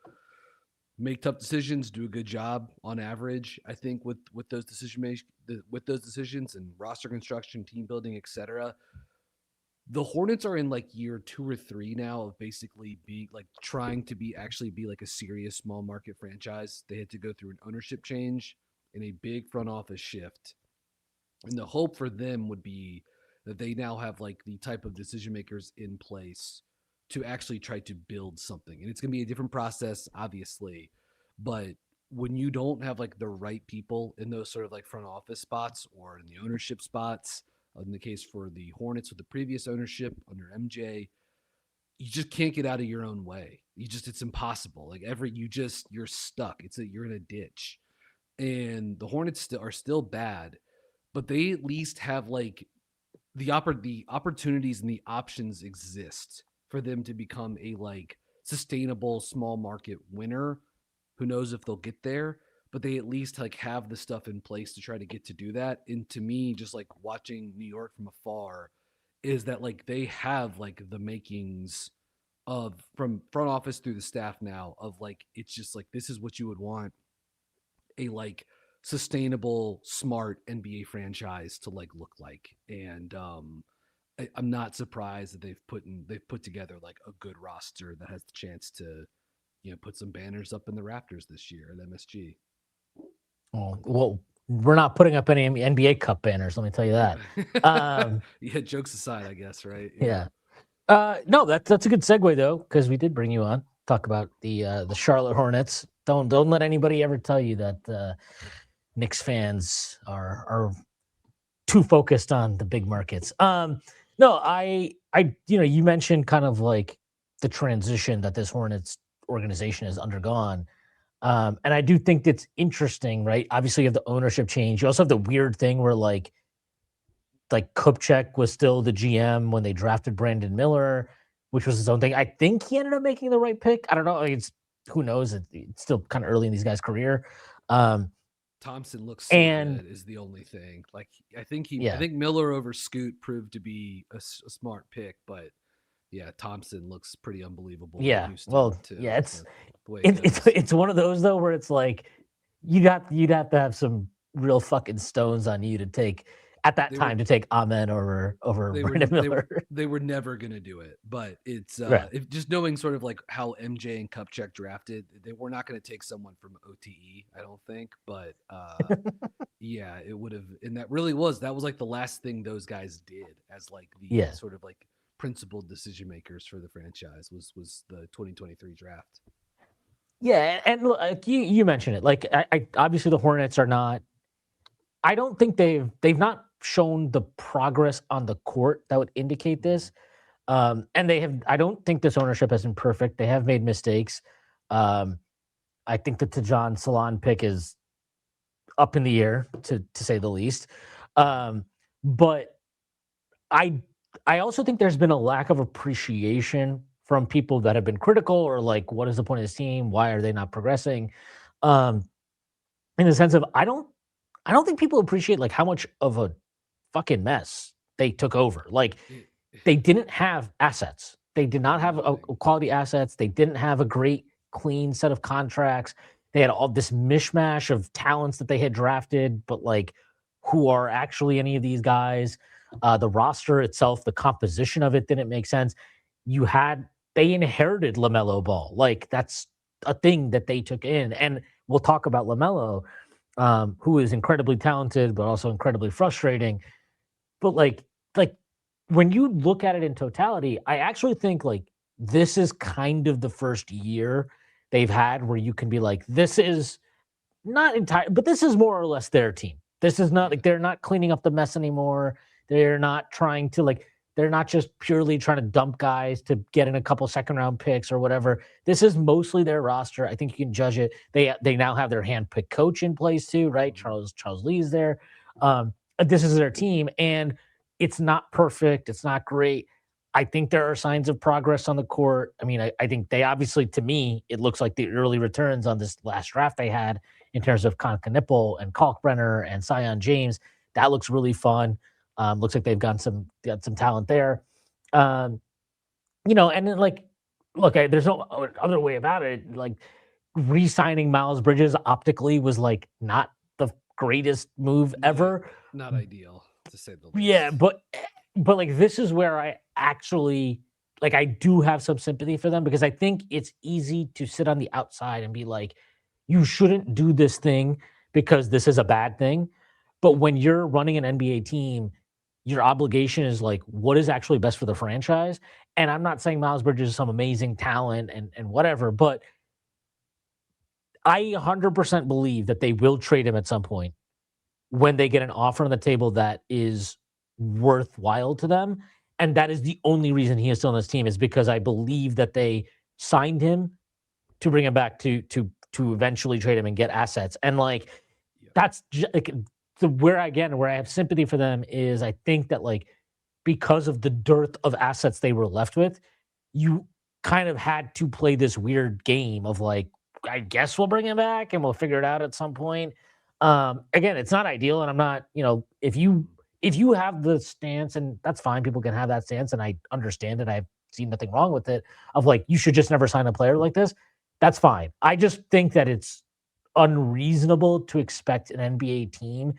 make tough decisions, do a good job on average. I think with those decisions and roster construction, team building, etc. The Hornets are in like year 2 or 3 now of basically being like trying to be like a serious small market franchise. They had to go through an ownership change and a big front office shift. And the hope for them would be that they now have like the type of decision makers in place to actually try to build something. And it's going to be a different process, obviously. But when you don't have like the right people in those sort of like front office spots or in the ownership spots, in the case for the Hornets with the previous ownership under MJ, you just can't get out of your own way. It's impossible. Like you're stuck. You're in a ditch. And the Hornets are still bad, but they at least have like the opportunities and the options exist for them to become a like sustainable small market winner. Who knows if they'll get there, but they at least like have the stuff in place to try to get to do that. And to me, just like watching New York from afar, is that like they have like the makings of from front office through the staff now of like it's just like this is what you would want a like sustainable, smart NBA franchise to like look like. And I'm not surprised that they've put together like a good roster that has the chance to, put some banners up in the rafters this year at MSG. Oh, well, we're not putting up any NBA Cup banners. Let me tell you that. Yeah, jokes aside, I guess, right? Yeah. No, that's a good segue though, because we did bring you on talk about the Charlotte Hornets. Don't let anybody ever tell you that Knicks fans are too focused on the big markets. No, you mentioned kind of like the transition that this Hornets organization has undergone. And I do think that's interesting, right? Obviously, you have the ownership change. You also have the weird thing where like Kupchak was still the GM when they drafted Brandon Miller, which was his own thing. I think he ended up making the right pick. I don't know. Who knows? It's still kind of early in these guys' career. Thompson looks so good is the only thing. Like I think Miller over Scoot proved to be a smart pick, but yeah, Thompson looks pretty unbelievable. Yeah, too. Yeah, it's one of those though where it's like you'd have to have some real fucking stones on you to take at that time to take Amen over Brandon Miller. They were never going to do it, but it's just knowing sort of like how MJ and Kupchak drafted, they were not going to take someone from OTE, I don't think, but yeah, it would have, and that was like the last thing those guys did as like the sort of like principal decision makers for the franchise was the 2023 draft. Yeah, and like you mentioned it, like I obviously the Hornets are not. I don't think they've not shown the progress on the court that would indicate this. And they have. I don't think this ownership has been perfect. They have made mistakes. I think the Tajon Salon pick is up in the air to say the least. But I also think there's been a lack of appreciation from people that have been critical or like, what is the point of this team? Why are they not progressing? In the sense of I don't think people appreciate like how much of a fucking mess they took over. Like they didn't have assets. They did not have a quality assets. They didn't have a great clean set of contracts. They had all this mishmash of talents that they had drafted, but like who are actually any of these guys? The roster itself, the composition of it didn't make sense. They inherited LaMelo Ball. Like that's a thing that they took in. And we'll talk about LaMelo, who is incredibly talented, but also incredibly frustrating. But like when you look at it in totality, I actually think like this is kind of the first year they've had where you can be like, this is not entire, but this is more or less their team. This is not like they're not cleaning up the mess anymore. They're not trying to like, they're not just purely trying to dump guys to get in a couple second round picks or whatever. This is mostly their roster. I think you can judge it. They now have their handpicked coach in place too, right? Charles Lee's there. This is their team, and it's not perfect. It's not great. I think there are signs of progress on the court. I mean, I think they obviously, to me, it looks like the early returns on this last draft they had in terms of Knipple and Kalkbrenner and Sion James. That looks really fun. Looks like they've got some talent there. And then like, look, there's no other way about it. Like re-signing Miles Bridges optically was like not the greatest move ever. Not ideal to say the least. Yeah, but like this is where I actually like I do have some sympathy for them because I think it's easy to sit on the outside and be like, you shouldn't do this thing because this is a bad thing. But when you're running an NBA team, your obligation is like, what is actually best for the franchise? And I'm not saying Miles Bridges is some amazing talent and whatever, but I 100% believe that they will trade him at some point when they get an offer on the table that is worthwhile to them. And that is the only reason he is still on this team, is because I believe that they signed him to bring him back to eventually trade him and get assets. And like that's like where I have sympathy for them is I think that like because of the dearth of assets they were left with, you kind of had to play this weird game of like, I guess we'll bring him back and we'll figure it out at some point. Again, it's not ideal, and I'm not, if you have the stance, and that's fine, people can have that stance, and I understand it. I've seen nothing wrong with it. Of like, you should just never sign a player like this. That's fine. I just think that it's unreasonable to expect an NBA team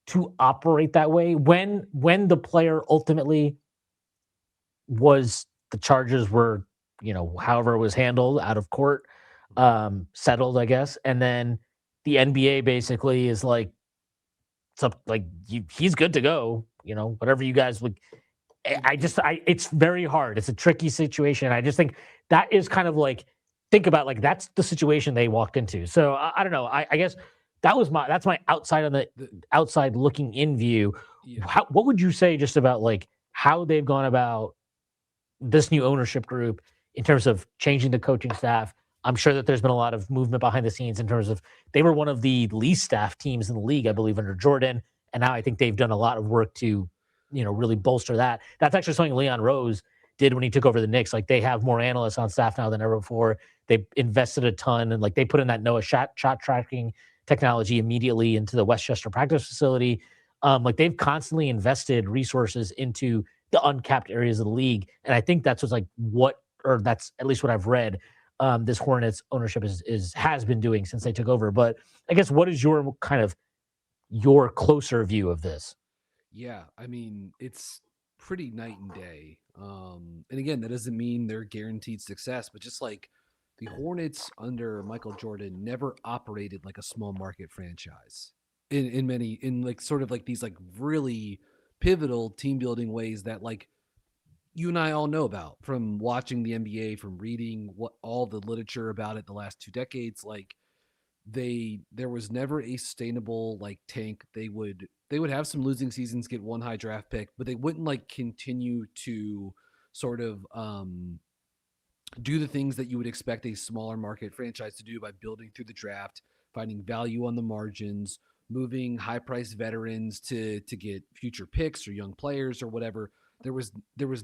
to operate that way when the player ultimately was the charges were, however it was handled out of court, settled, I guess. And then the NBA basically is like, he's good to go, whatever you guys would. It's very hard. It's a tricky situation. I just think that is kind of like, think about like, that's the situation they walked into. So I don't know. I guess that's my outside looking in view. Yeah. What would you say just about like how they've gone about this new ownership group in terms of changing the coaching staff? I'm sure that there's been a lot of movement behind the scenes in terms of they were one of the least staffed teams in the league, I believe, under Jordan. And now I think they've done a lot of work to, really bolster that. That's actually something Leon Rose did when he took over the Knicks. Like they have more analysts on staff now than ever before. They invested a ton, and like they put in that Noah shot tracking technology immediately into the Westchester practice facility. Like they've constantly invested resources into the uncapped areas of the league. And I think that's that's at least what I've read. This Hornets ownership has been doing since they took over. But I guess what is your closer view of this? Yeah, I mean, it's pretty night and day. And again, that doesn't mean they're guaranteed success, but just like the Hornets under Michael Jordan never operated like a small market franchise in like sort of like these like really pivotal team building ways that like you and I all know about from watching the NBA, from reading what all the literature about it the last 2 decades. Like there was never a sustainable like tank. They would have some losing seasons, get one high draft pick, but they wouldn't like continue to sort of do the things that you would expect a smaller market franchise to do by building through the draft, finding value on the margins, moving high priced veterans to get future picks or young players or whatever. There was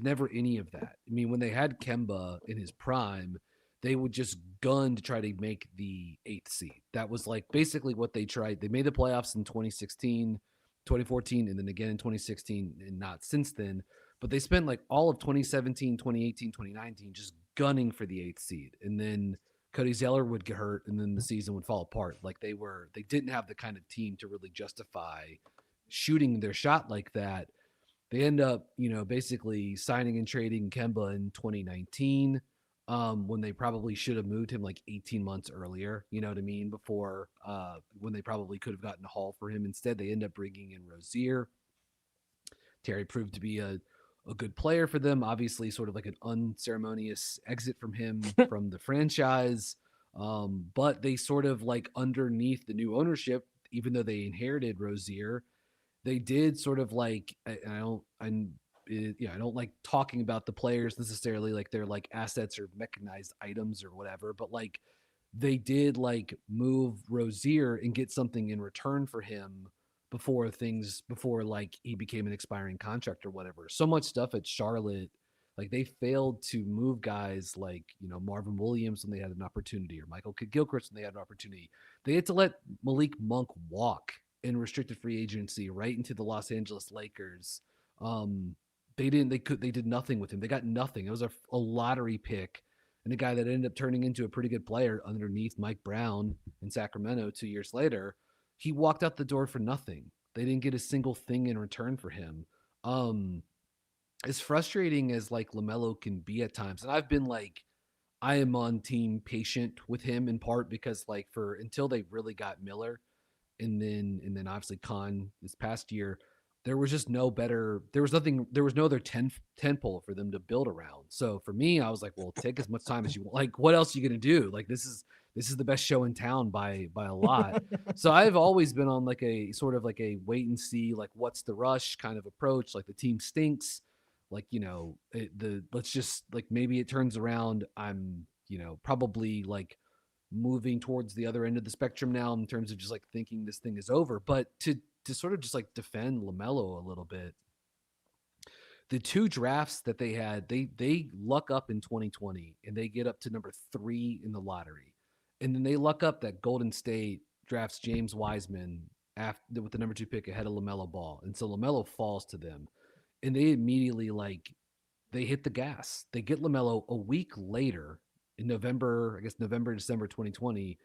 never any of that. I mean, when they had Kemba in his prime, they would just gun to try to make the 8th seed. That was like basically what they tried. They made the playoffs in 2016, 2014, and then again in 2016, and not since then. But they spent like all of 2017, 2018, 2019 just gunning for the 8th seed. And then Cody Zeller would get hurt, and then the season would fall apart. Like they didn't have the kind of team to really justify shooting their shot like that. They end up, basically signing and trading Kemba in 2019, when they probably should have moved him like 18 months earlier, you know what I mean? Before, when they probably could have gotten a haul for him. Instead, they end up bringing in Rozier. Terry proved to be a good player for them. Obviously, sort of like an unceremonious exit from him from the franchise. But they sort of like underneath the new ownership, even though they inherited Rozier, they did sort of like I don't like talking about the players necessarily like they're like assets or mechanized items or whatever, but like they did like move Rozier and get something in return for him before like he became an expiring contract or whatever. So much stuff at Charlotte, like they failed to move guys like Marvin Williams when they had an opportunity, or Michael Kidd-Gilchrist when they had an opportunity. They had to let Malik Monk walk in restricted free agency right into the Los Angeles Lakers. They did nothing with him. They got nothing. It was a lottery pick and a guy that ended up turning into a pretty good player underneath Mike Brown in Sacramento 2 years later. He walked out the door for nothing. They didn't get a single thing in return for him. As frustrating as like LaMelo can be at times, and I've been like, I am on team patient with him in part because like until they really got Miller, and then obviously Khan this past year. There was just no better. There was no other 10 pole for them to build around. So for me, I was like, well, take as much time as you want. Like, what else are you gonna do? Like, this is the best show in town by a lot. So I've always been on like a sort of like a wait and see, like what's the rush kind of approach. Like the team stinks, like let's just like maybe it turns around. I'm probably like moving towards the other end of the spectrum now in terms of just like thinking this thing is over. But to sort of just like defend LaMelo a little bit, the two drafts that they had, they luck up in 2020 and they get up to number 3 in the lottery, and then they luck up that Golden State drafts James Wiseman after with the number 2 pick ahead of LaMelo Ball, and so LaMelo falls to them, and they immediately like they hit the gas. They get LaMelo a week later in November, December 2020.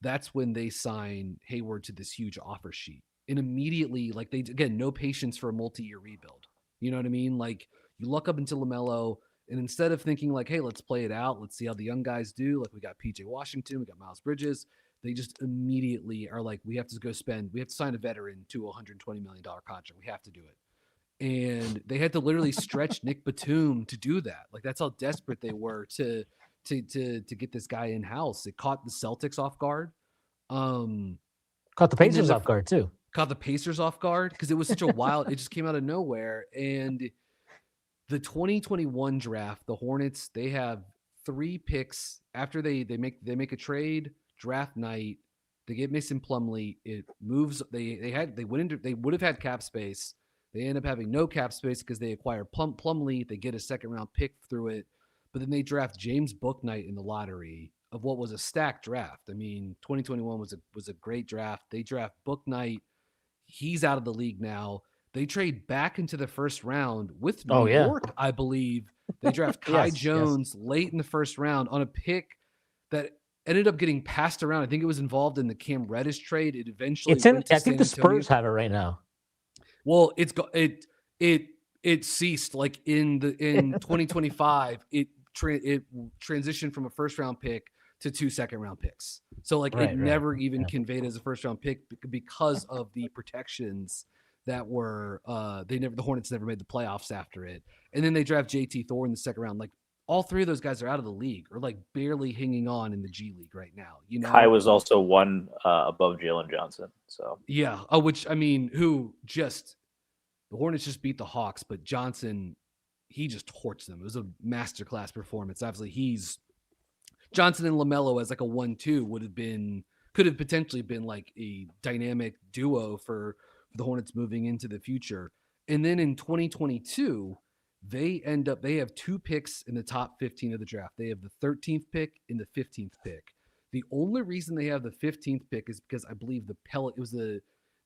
That's when they sign Hayward to this huge offer sheet. And immediately, like they again, no patience for a multi-year rebuild. You know what I mean? Like you luck up into LaMelo, and instead of thinking like, hey, let's play it out, let's see how the young guys do. Like we got PJ Washington, we got Miles Bridges. They just immediately are like, we have to sign a veteran to a $120 million contract. We have to do it. And they had to literally stretch Nick Batum to do that. Like that's how desperate they were to get this guy in house. It caught the Celtics off guard. Caught the Pacers off guard too. Caught the Pacers off guard because it was such a wild. It just came out of nowhere. And the 2021 draft, the Hornets, they have 3 picks after they make a trade draft night. They get Mason Plumlee. It moves. They would have had cap space. They end up having no cap space because they acquire Plumlee. They get a second round pick through it, but then they draft James Bouknight in the lottery of what was a stacked draft. I mean, 2021 was a great draft. They draft Bouknight. He's out of the league now. They trade back into the first round with New York, I believe. They draft Kai Jones late in the first round on a pick that ended up getting passed around. I think it was involved in the Cam Reddish trade. It eventually I think the Spurs have it right now. Well, it ceased like in 2025. It transitioned from a first round pick to 2 second round picks. So like it never even conveyed as a first round pick because of the protections that were the Hornets never made the playoffs after it. And then they draft JT Thor in the second round. Like all 3 of those guys are out of the league or like barely hanging on in the G League right now. You know, Kai was also 1 above Jalen Johnson. So yeah, which I mean, the Hornets just beat the Hawks, but Johnson, he just torched them. It was a masterclass performance. Obviously, Johnson and LaMelo as like a 1-2 could have potentially been like a dynamic duo for the Hornets moving into the future. And then in 2022, they have 2 picks in the top 15 of the draft. They have the 13th pick and the 15th pick. The only reason they have the 15th pick is because I believe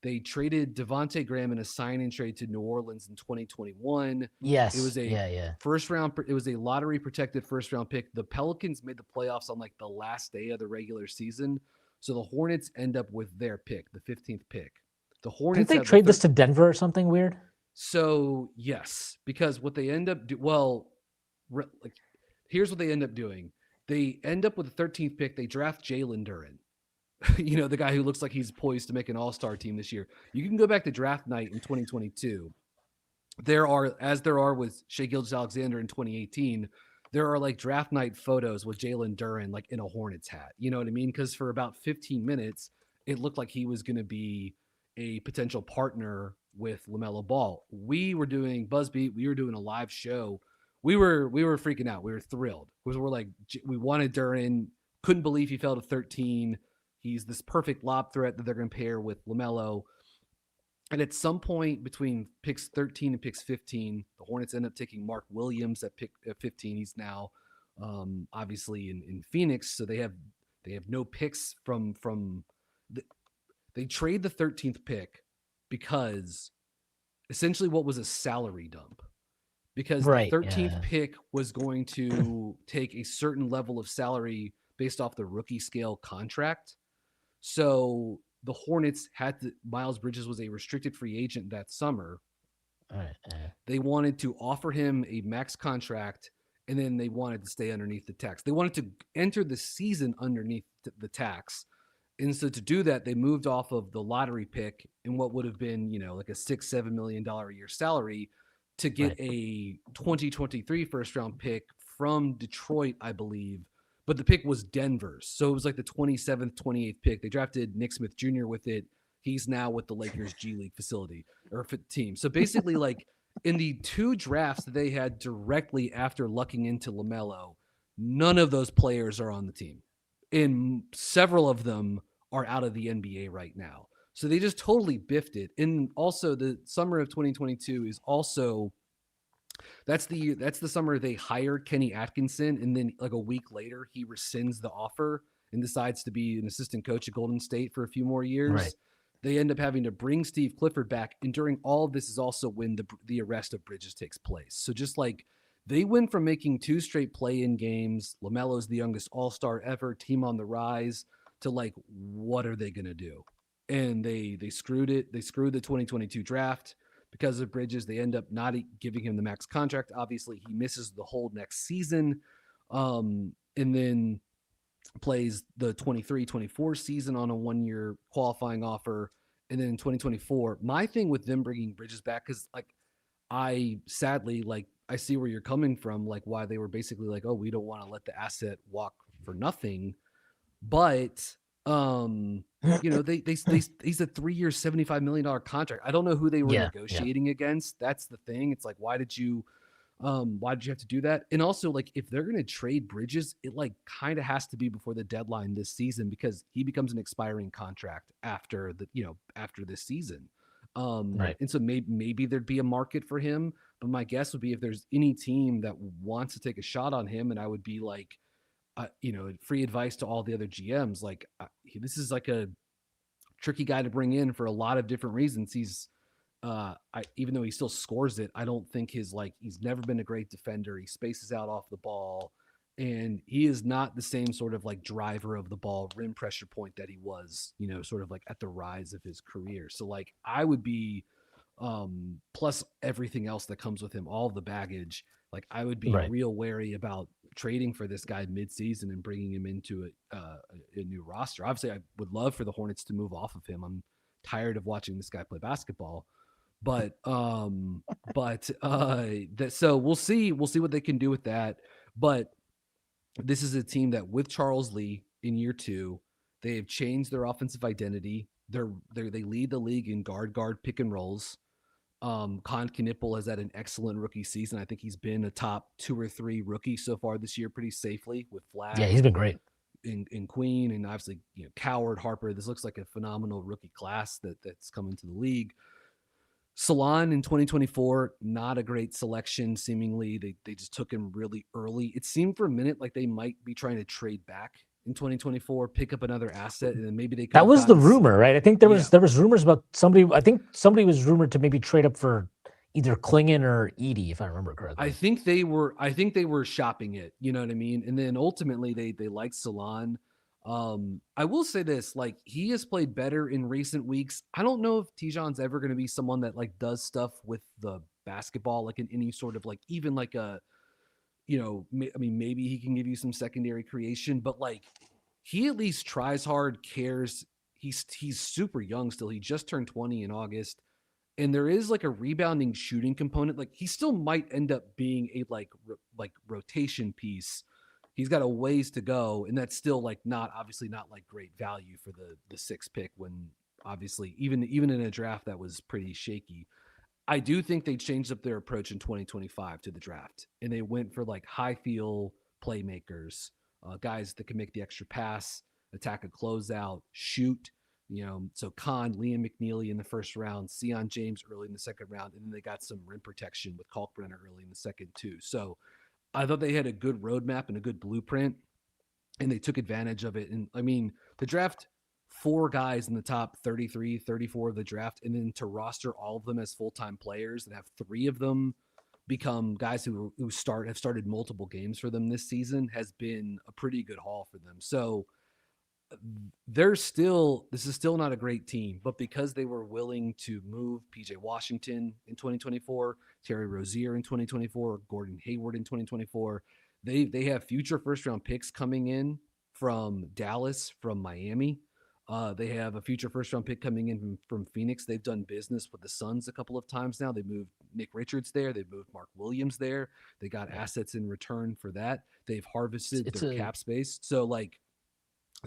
they traded Devontae Graham in a sign-in trade to New Orleans in 2021. Yes. It was it was a lottery protected first round pick. The Pelicans made the playoffs on like the last day of the regular season. So the Hornets end up with their pick, the 15th pick. The Hornets didn't they trade this to Denver or something weird? So yes, because what they end up here's what they end up doing. They end up with the 13th pick. They draft Jalen Duren. The guy who looks like he's poised to make an all-star team this year. You can go back to draft night in 2022. There are with Shai Gilgeous-Alexander in 2018, there are like draft night photos with Jalen Duren like in a Hornets hat. You know what I mean? Because for about 15 minutes, it looked like he was going to be a potential partner with LaMelo Ball. We were doing BuzzBeat. We were doing a live show. We were freaking out. We were thrilled. We're like, we wanted Duren. Couldn't believe he fell to 13. He's this perfect lob threat that they're going to pair with LaMelo. And at some point between picks 13 and picks 15, the Hornets end up taking Mark Williams at pick 15. He's now obviously in Phoenix, so they have no picks they trade the 13th pick because essentially what was a salary dump. Because the 13th pick was going to take a certain level of salary based off the rookie scale contract. So the Hornets Miles Bridges was a restricted free agent that summer. They wanted to offer him a max contract, and then they wanted to stay underneath the tax. They wanted to enter the season underneath the tax. And so to do that, they moved off of the lottery pick and what would have been, like a $6-7 million a year salary to get Right. a 2023 first round pick from Detroit, I believe. But the pick was Denver's. So it was like the 27th, 28th pick. They drafted Nick Smith Jr. with it. He's now with the Lakers G League facility or team. So basically, like in the 2 drafts that they had directly after lucking into LaMelo, none of those players are on the team. And several of them are out of the NBA right now. So they just totally biffed it. And also the summer of 2022 is also that's the summer they hired Kenny Atkinson, and then like a week later he rescinds the offer and decides to be an assistant coach at Golden State for a few more years. Right. They end up having to bring Steve Clifford back, and during all of this is also when the arrest of Bridges takes place. So just like they went from making 2 straight play-in games, LaMelo's the youngest All-Star ever, team on the rise, to like, what are they going to do? And they screwed it. They screwed the 2022 draft because of Bridges. They end up not giving him the max contract. Obviously, he misses the whole next season, and then plays the 23-24 season on a 1-year qualifying offer. And then in 2024, my thing with them bringing Bridges back, because like I sadly, like, I see where you're coming from, like why they were basically like, oh, we don't want to let the asset walk for nothing. But they he's a 3-year, $75 million contract. I don't know who they were negotiating against. That's the thing. It's like, why did you have to do that? And also, like, if they're going to trade Bridges, it like kind of has to be before the deadline this season, because he becomes an expiring contract after this season. Right. And so maybe there'd be a market for him, but my guess would be if there's any team that wants to take a shot on him, and I would be like, free advice to all the other GMs, like, this is like a tricky guy to bring in for a lot of different reasons. He's even though he still scores it, I don't think he's never been a great defender. He spaces out off the ball, and he is not the same sort of like driver of the ball, rim pressure point that he was, sort of like at the rise of his career. So like I would be, plus everything else that comes with him, all the baggage, like I would be real wary about trading for this guy mid-season and bringing him into a new roster. Obviously, I would love for the Hornets to move off of him. I'm tired of watching this guy play basketball. But so we'll see what they can do with that. But this is a team that with Charles Lee in year 2, they have changed their offensive identity. They lead the league in guard pick and rolls. Con Knippel has had an excellent rookie season. I think he's been a top 2 or 3 rookie so far this year, pretty safely, with Flag. Yeah, he's been great. In Queen, and obviously Coward, Harper. This looks like a phenomenal rookie class that's coming to the league. Salon in 2024, not a great selection. Seemingly, they just took him really early. It seemed for a minute like they might be trying to trade back in 2024, pick up another asset, and then maybe they could. That was the rumor, right? I think there was rumors about somebody. I think somebody was rumored to maybe trade up for either Klingon or Edie, if I remember correctly. I think they were shopping it. You know what I mean? And then ultimately they liked Salon. I will say this, like, he has played better in recent weeks. I don't know if Tijon's ever going to be someone that like does stuff with the basketball, like in any sort of like, even like a, maybe he can give you some secondary creation, but like he at least tries hard, cares. He's super young still. He just turned 20 in August. And there is like a rebounding shooting component. Like he still might end up being a like rotation piece. He's got a ways to go, and that's still like obviously not like great value for the 6th pick, when obviously even in a draft that was pretty shaky. I do think they changed up their approach in 2025 to the draft, and they went for like high feel playmakers, guys that can make the extra pass, attack a closeout, shoot. So Liam McNeely in the first round, Sion James early in the second round, and then they got some rim protection with Kalkbrenner early in the second too. So I thought they had a good roadmap and a good blueprint, and they took advantage of it. And I mean, to draft 4 guys in the top 33, 34 of the draft, and then to roster all of them as full-time players and have 3 of them become guys who have started multiple games for them this season has been a pretty good haul for them. So this is still not a great team, but because they were willing to move PJ Washington in 2024, Terry Rozier in 2024, Gordon Hayward in 2024, they have future first round picks coming in from Dallas, from Miami. They have a future first-round pick coming in from Phoenix. They've done business with the Suns a couple of times now. They moved Nick Richards there. They moved Mark Williams there. They got assets in return for that. They've harvested It's their a cap space. So like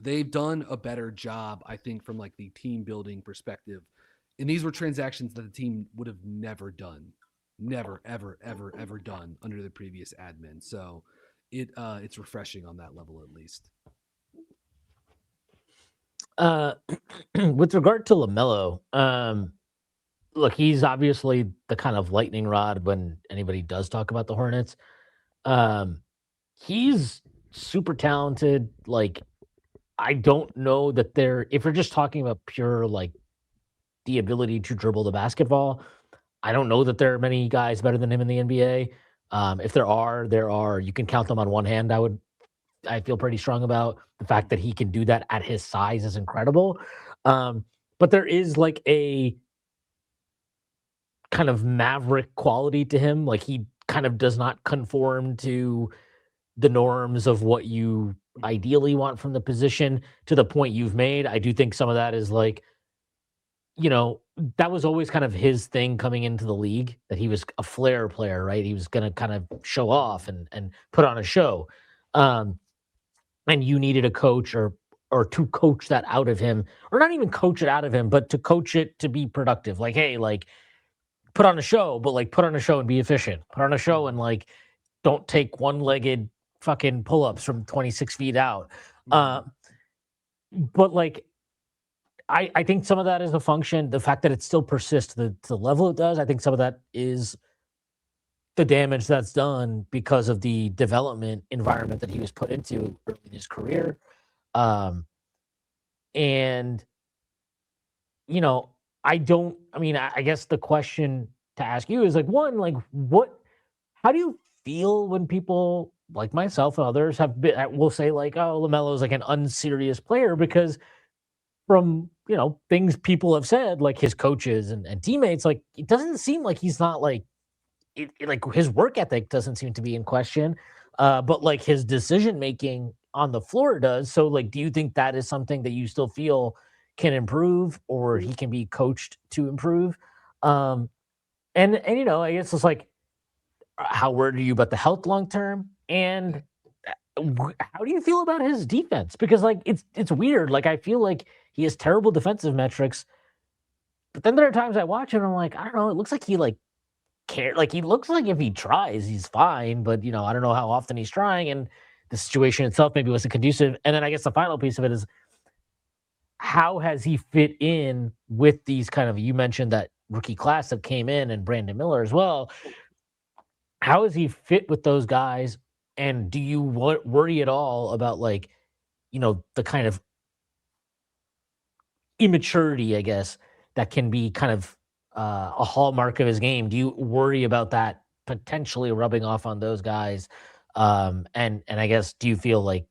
they've done a better job, I think, from like the team building perspective. And these were transactions that the team would have never done, never, ever, ever, ever done under the previous admin. So it's refreshing on that level at least. uh, with regard to LaMelo, look, he's obviously the kind of lightning rod when anybody does talk about the Hornets. Um, he's super talented. Like, I don't know that if you're just talking about pure, like, the ability to dribble the basketball, I don't know that there are many guys better than him in the NBA. If there are, you can count them on one hand. I feel pretty strong about the fact that he can do that at his size is incredible. But there is like a kind of maverick quality to him. Like he kind of does not conform to the norms of what you ideally want from the position to the point you've made. I do think some of that is like, that was always kind of his thing coming into the league, that he was a flair player, right? He was going to kind of show off and put on a show. And you needed a coach or to coach that out of him, or not even coach it out of him, but to coach it to be productive. Like, hey, like put on a show, but like put on a show and be efficient. Put on a show and like don't take one-legged fucking pull-ups from 26 feet out. But like I think some of that is a function, the fact that it still persists to the level it does. I think some of that is the damage that's done because of the development environment that he was put into early in his career. And, I guess the question to ask you is like, one, like how do you feel when people like myself and others will say like, oh, LaMelo is like an unserious player? Because from, things people have said, like his coaches and teammates, like it doesn't seem like he's not like, like his work ethic doesn't seem to be in question, but like his decision making on the floor does. So, like, do you think that is something that you still feel can improve, or he can be coached to improve? And I guess it's like, how worried are you about the health long term, and how do you feel about his defense? Because like it's weird. Like I feel like he has terrible defensive metrics, but then there are times I watch him and I'm like, I don't know. It looks like he like care. Like he looks like if he tries, he's fine. But I don't know how often he's trying, and the situation itself maybe wasn't conducive. And then I guess the final piece of it is, how has he fit in with these kind of, you mentioned that rookie class that came in and Brandon Miller as well. How does he fit with those guys? And do you worry at all about like, the kind of immaturity, I guess, that can be kind of a hallmark of his game? Do you worry about that potentially rubbing off on those guys? And I guess, do you feel like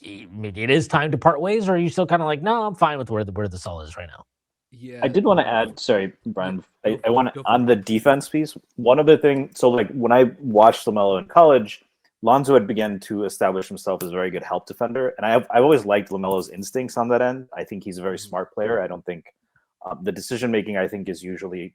maybe it is time to part ways, or are you still kind of like, no, I'm fine with where the Sol is right now? Yeah. I did want to add, sorry, Brian, Yeah, I want to, on it. the defense piece, one other thing. So like when I watched LaMelo in college, Lonzo had begun to establish himself as a very good help defender. And I've always liked LaMelo's instincts on that end. I think he's a very smart player. I don't think the decision-making, I think, is usually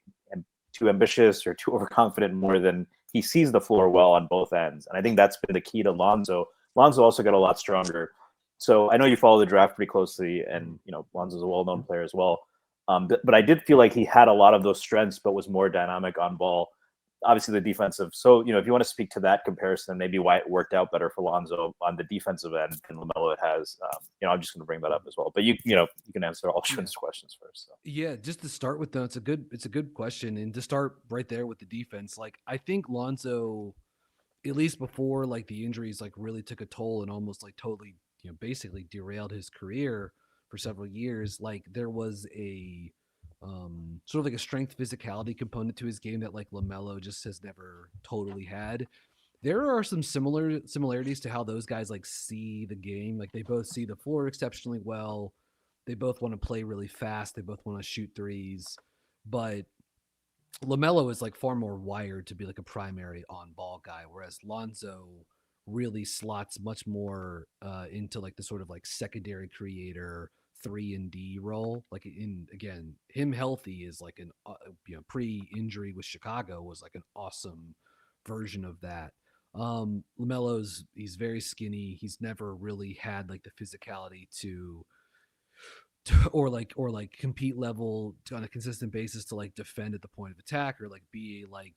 too ambitious or too overconfident more than he sees the floor well on both ends. And I think that's been the key to Lonzo. Lonzo also got a lot stronger. So I know you follow the draft pretty closely, and Lonzo's a well-known player as well. But I did feel like he had a lot of those strengths, but was more dynamic on ball. Obviously, the defensive. So, if you want to speak to that comparison, maybe why it worked out better for Lonzo on the defensive end than LaMelo it has. I'm just going to bring that up as well. But you can answer all Shwin's questions first. So. Yeah, just to start with, though, it's a good question, and to start right there with the defense, like I think Lonzo, at least before like the injuries like really took a toll and almost like totally basically derailed his career for several years, like there was a sort of like a strength physicality component to his game that like LaMelo just has never totally had. There are some similarities to how those guys like see the game. Like they both see the floor exceptionally well. They both want to play really fast. They both want to shoot threes. But LaMelo is like far more wired to be like a primary on ball guy, whereas Lonzo really slots much more into like the sort of like secondary creator, 3-and-D role. Like in again, him healthy is like an pre-injury with Chicago was like an awesome version of that. LaMelo's he's very skinny. He's never really had like the physicality or like compete level on a consistent basis to like defend at the point of attack or like be like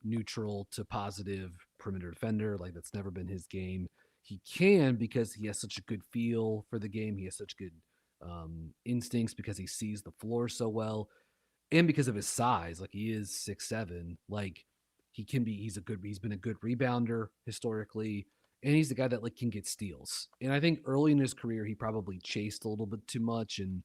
neutral to positive perimeter defender. Like that's never been his game. He can because he has such a good feel for the game. He has such good instincts because he sees the floor so well, and because of his size. Like he is 6'7". Like he's been a good rebounder historically, and he's the guy that like can get steals. And I think early in his career he probably chased a little bit too much, and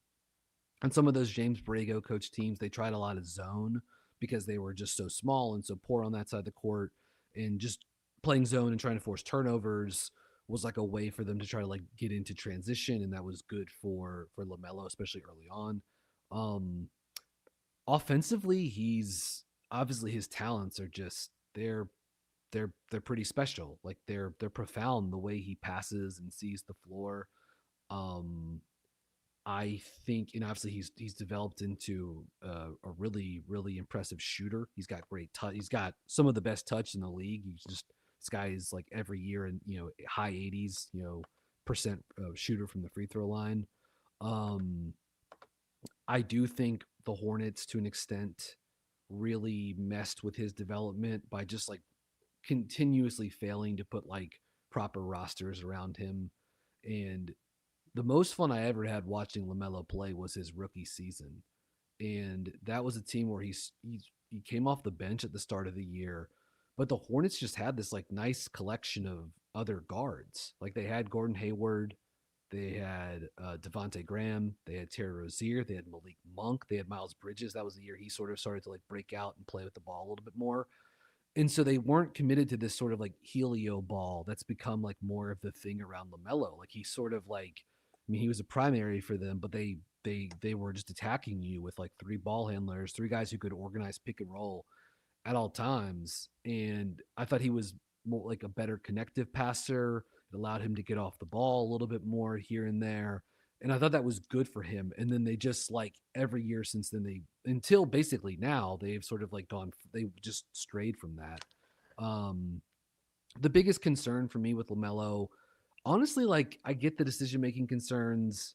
on some of those James Borrego coach teams they tried a lot of zone because they were just so small and so poor on that side of the court, and just playing zone and trying to force turnovers was like a way for them to try to like get into transition, and that was good for LaMelo, especially early on. Um, Offensively, he's obviously his talents are just they're pretty special. Like they're profound the way he passes and sees the floor. Um, I think, and obviously he's developed into a really impressive shooter. He's got great touch. He's got some of the best touch in the league. He's just this guy is like every year in high 80s percent shooter from the free throw line. Um, I do think the Hornets, to an extent, really messed with his development by just like continuously failing to put like proper rosters around him. And the most fun I ever had watching LaMelo play was his rookie season. And that was a team where he came off the bench at the start of the year, but the Hornets just had this like nice collection of other guards. Like they had Gordon Hayward, they had Devonte Graham, they had Terry Rozier, they had Malik Monk, they had Miles Bridges. That was the year he sort of started to like break out and play with the ball a little bit more. And so they weren't committed to this sort of like helio ball that's become like more of the thing around LaMelo. Like he sort of like, I mean, he was a primary for them, but they were just attacking you with like three ball handlers, three guys who could organize pick and roll at all times. And I thought he was more like a better connective passer. It allowed him to get off the ball a little bit more here and there. And I thought that was good for him. And then they just like every year since then, until basically now, they've sort of like they just strayed from that. Um, the biggest concern for me with LaMelo, honestly, like I get the decision making concerns.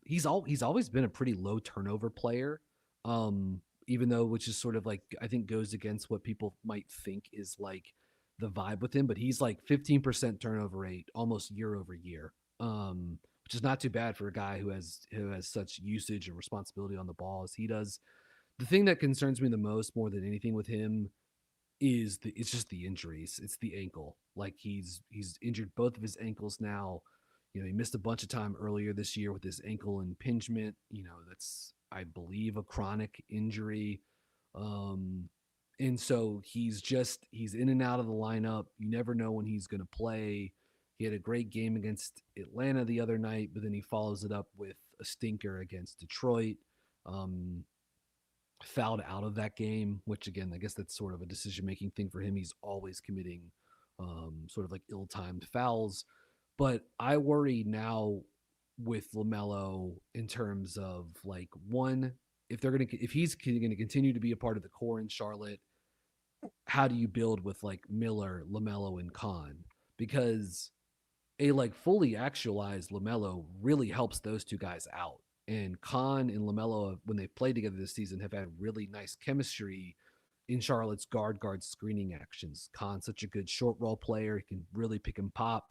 He's always been a pretty low turnover player. Even though, which is sort of like I think goes against what people might think is like the vibe with him, but he's like 15% turnover rate almost year over year. Which is not too bad for a guy who has such usage and responsibility on the ball as he does. The thing that concerns me the most, more than anything with him, is it's just the injuries. It's the ankle. Like he's injured both of his ankles now. He missed a bunch of time earlier this year with his ankle impingement. That's I believe a chronic injury. And so he's in and out of the lineup. You never know when he's going to play. He had a great game against Atlanta the other night, but then he follows it up with a stinker against Detroit. Fouled out of that game, which again, I guess that's sort of a decision-making thing for him. He's always committing sort of like ill-timed fouls. But I worry now with LaMelo in terms of like one, if he's going to continue to be a part of the core in Charlotte, how do you build with like Miller, LaMelo, and Khan? Because a like fully actualized LaMelo really helps those two guys out. And Khan and LaMelo, when they've played together this season, have had really nice chemistry in Charlotte's guard screening actions. Khan's such a good short roll player; he can really pick and pop.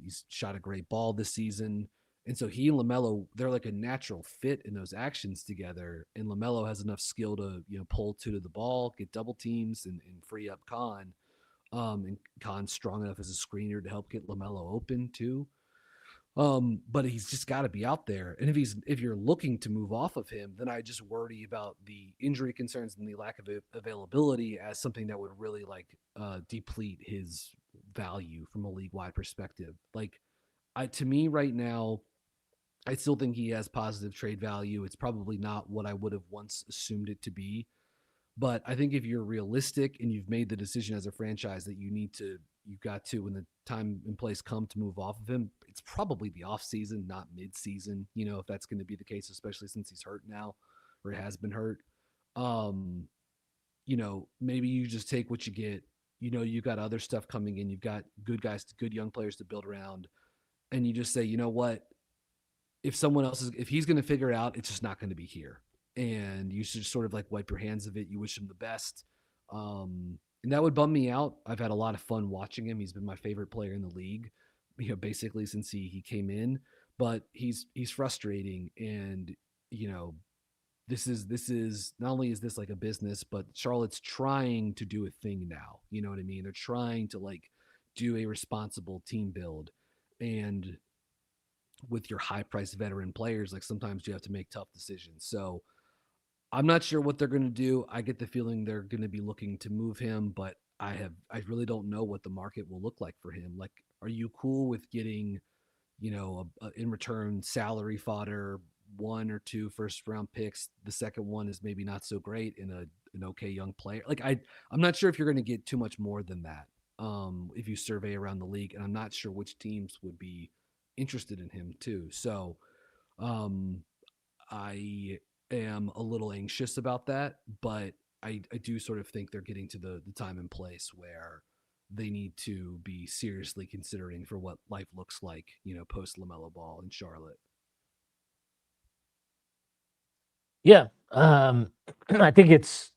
He's shot a great ball this season, and so he and LaMelo, they're like a natural fit in those actions together. And LaMelo has enough skill to pull two to the ball, get double teams, and free up Khan. And Khan's strong enough as a screener to help get LaMelo open too. But he's just got to be out there. And if you're looking to move off of him, then I just worry about the injury concerns and the lack of availability as something that would really like deplete his value from a league wide perspective. Like to me right now, I still think he has positive trade value. It's probably not what I would have once assumed it to be. But I think if you're realistic and you've made the decision as a franchise that you've got to, when the time and place come to move off of him, it's probably the off season, not mid season. If that's going to be the case, especially since he's hurt now, or has been hurt. Um, maybe you just take what you get. You got other stuff coming in. You've got good guys, good young players to build around, and you just say, you know what? If he's going to figure it out, it's just not going to be here. And you should sort of like wipe your hands of it. You wish him the best. And that would bum me out. I've had a lot of fun watching him. He's been my favorite player in the league, basically since he came in. But he's frustrating, and you know, this is not only is this like a business, but Charlotte's trying to do a thing now. You know what I mean? They're trying to like do a responsible team build, and with your high priced veteran players, like sometimes you have to make tough decisions. So I'm not sure what they're going to do. I get the feeling they're going to be looking to move him, but I really don't know what the market will look like for him. Like, are you cool with getting, in return salary fodder, 1 or 2 first round picks? The second one is maybe not so great in an okay young player. Like I'm not sure if you're going to get too much more than that. If you survey around the league, and I'm not sure which teams would be interested in him too. So, I am a little anxious about that, but I do sort of think they're getting to the time and place where they need to be seriously considering for what life looks like, post LaMelo Ball in Charlotte. Yeah. I think it's.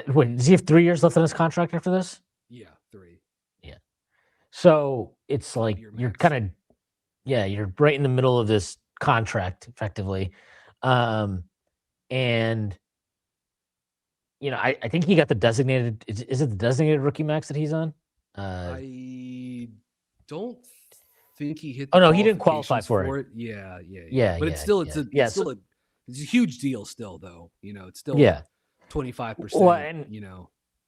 Wait, does he have 3 years left on his contract after this? Yeah, 3. Yeah. So it's like you're max. kind of, you're right in the middle of this contract, effectively, and I think he got the designated. Is it the designated rookie max that he's on? I don't think he hit. Oh no, he didn't qualify for it. Yeah. Yeah, But yeah, it's still yeah. it's still it's a huge deal still though. It's still 25%. Well, and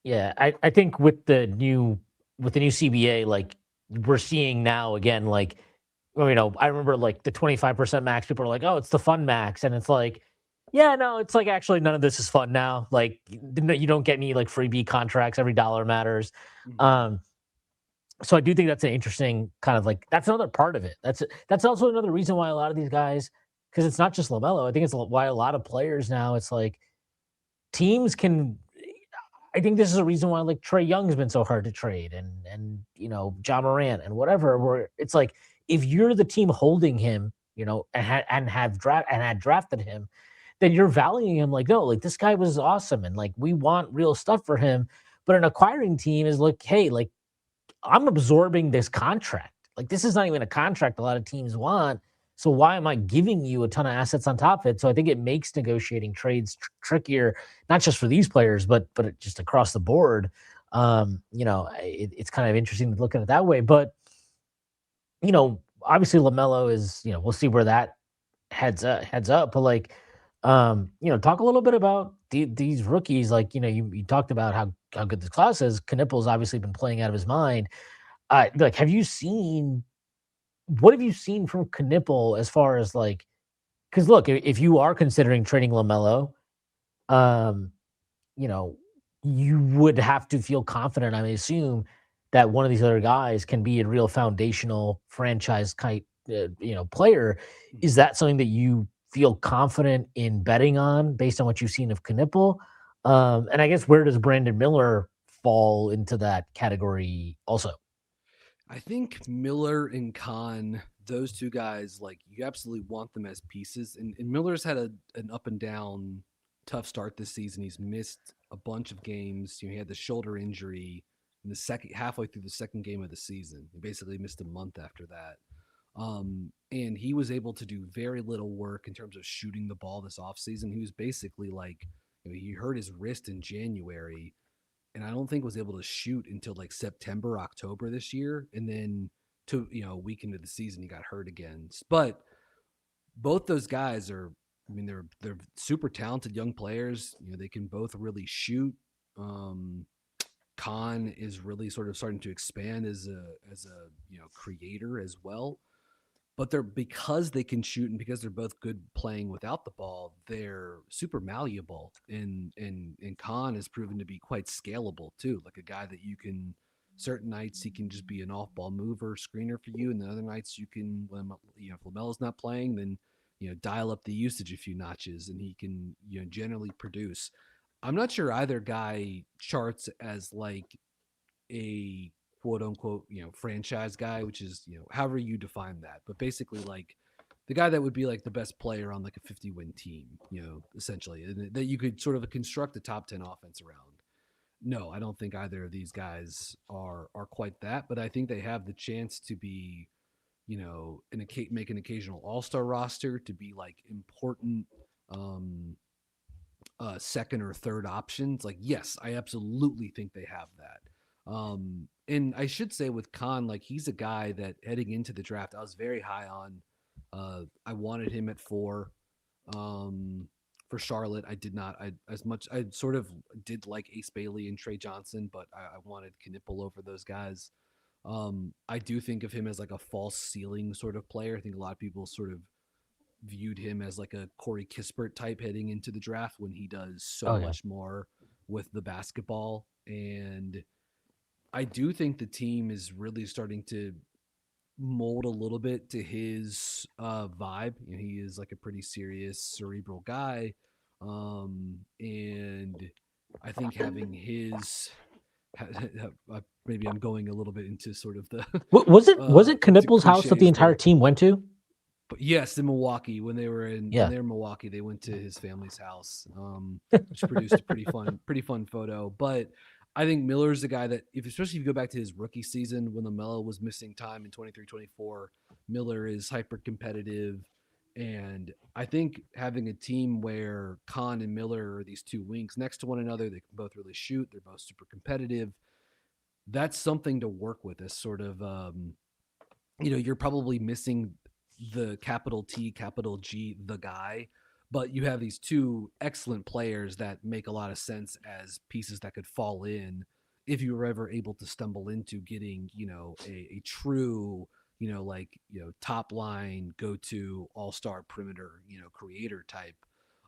yeah, I think with the new CBA, like we're seeing now again, like I remember like the 25% max. People are like, oh, it's the fun max, and it's like, yeah, no, it's like actually none of this is fun now. Like you don't get any like freebie contracts. Every dollar matters. Mm-hmm. So I do think that's an interesting kind of like that's another part of it. That's also another reason why a lot of these guys, because it's not just LaMelo. I think it's why a lot of players now. It's like teams can. I think this is a reason why like Trey Young's been so hard to trade, and John Morant and whatever. Where it's like if you're the team holding him, and had drafted him, then you're valuing him like, no, like this guy was awesome, and like we want real stuff for him. But an acquiring team is like, hey, like I'm absorbing this contract. Like this is not even a contract a lot of teams want. So why am I giving you a ton of assets on top of it? So I think it makes negotiating trades trickier, not just for these players, but just across the board. It's kind of interesting to look at it that way. But obviously LaMelo is, we'll see where that heads up. But like, talk a little bit about these rookies. Like, you talked about how good this class is. Knipple's obviously been playing out of his mind. Like, what have you seen from Knipple as far as like, because look, if you are considering trading LaMelo, um, you would have to feel confident, I assume, that one of these other guys can be a real foundational franchise type, player. Is that something that you feel confident in betting on based on what you've seen of Knipple? And I guess where does Brandon Miller fall into that category also? I think Miller and Khan, those two guys, like you absolutely want them as pieces. And Miller's had an up and down, tough start this season. He's missed a bunch of games. He had the shoulder injury in the halfway through the second game of the season. He basically missed a month after that. And he was able to do very little work in terms of shooting the ball this offseason. He was basically like, he hurt his wrist in January, and I don't think was able to shoot until like September, October this year. And then a week into the season, he got hurt again. But both those guys are, they're super talented young players. They can both really shoot. Khan is really sort of starting to expand as a creator as well. But because they can shoot and because they're both good playing without the ball, they're super malleable. And Khan has proven to be quite scalable too, like a guy that you can Certain nights he can just be an off-ball mover, screener for you, and the other nights you can, when if Lamelo's not playing, then dial up the usage a few notches, and he can generally produce. I'm not sure either guy charts as like a quote unquote franchise guy, which is however you define that, but basically like the guy that would be like the best player on like a 50-win team, essentially, and that you could sort of construct a top 10 offense around. No, I don't think either of these guys are quite that, but I think they have the chance to be, make an occasional all-star roster, to be like important um second or third options. Like, yes, I absolutely think they have that. And I should say with Khan, like he's a guy that heading into the draft, I was very high on. I wanted him at 4. For Charlotte, I did not. I sort of did like Ace Bailey and Trey Johnson, but I wanted Knipple over those guys. I do think of him as like a false ceiling sort of player. I think a lot of people sort of viewed him as like a Corey Kispert type heading into the draft, when he does so Oh yeah. much more with the basketball. And I do think the team is really starting to mold a little bit to his vibe. He is like a pretty serious, cerebral guy. And I think having his maybe I'm going a little bit into sort of the Was it into Knippel's house that the cliches, entire but team went to? yes, in Milwaukee, when they were in Yeah. Milwaukee, they went to his family's house, which produced a pretty fun photo. But I think Miller's the guy that, especially if you go back to his rookie season when LaMelo was missing time in 23-24, Miller is hyper competitive. And I think having a team where Khan and Miller are these two wings next to one another, they can both really shoot, they're both super competitive. That's something to work with, as sort of you're probably missing the capital T, capital G, the guy, but you have these two excellent players that make a lot of sense as pieces that could fall in if you were ever able to stumble into getting, a true, top line, go to all-star perimeter, creator type.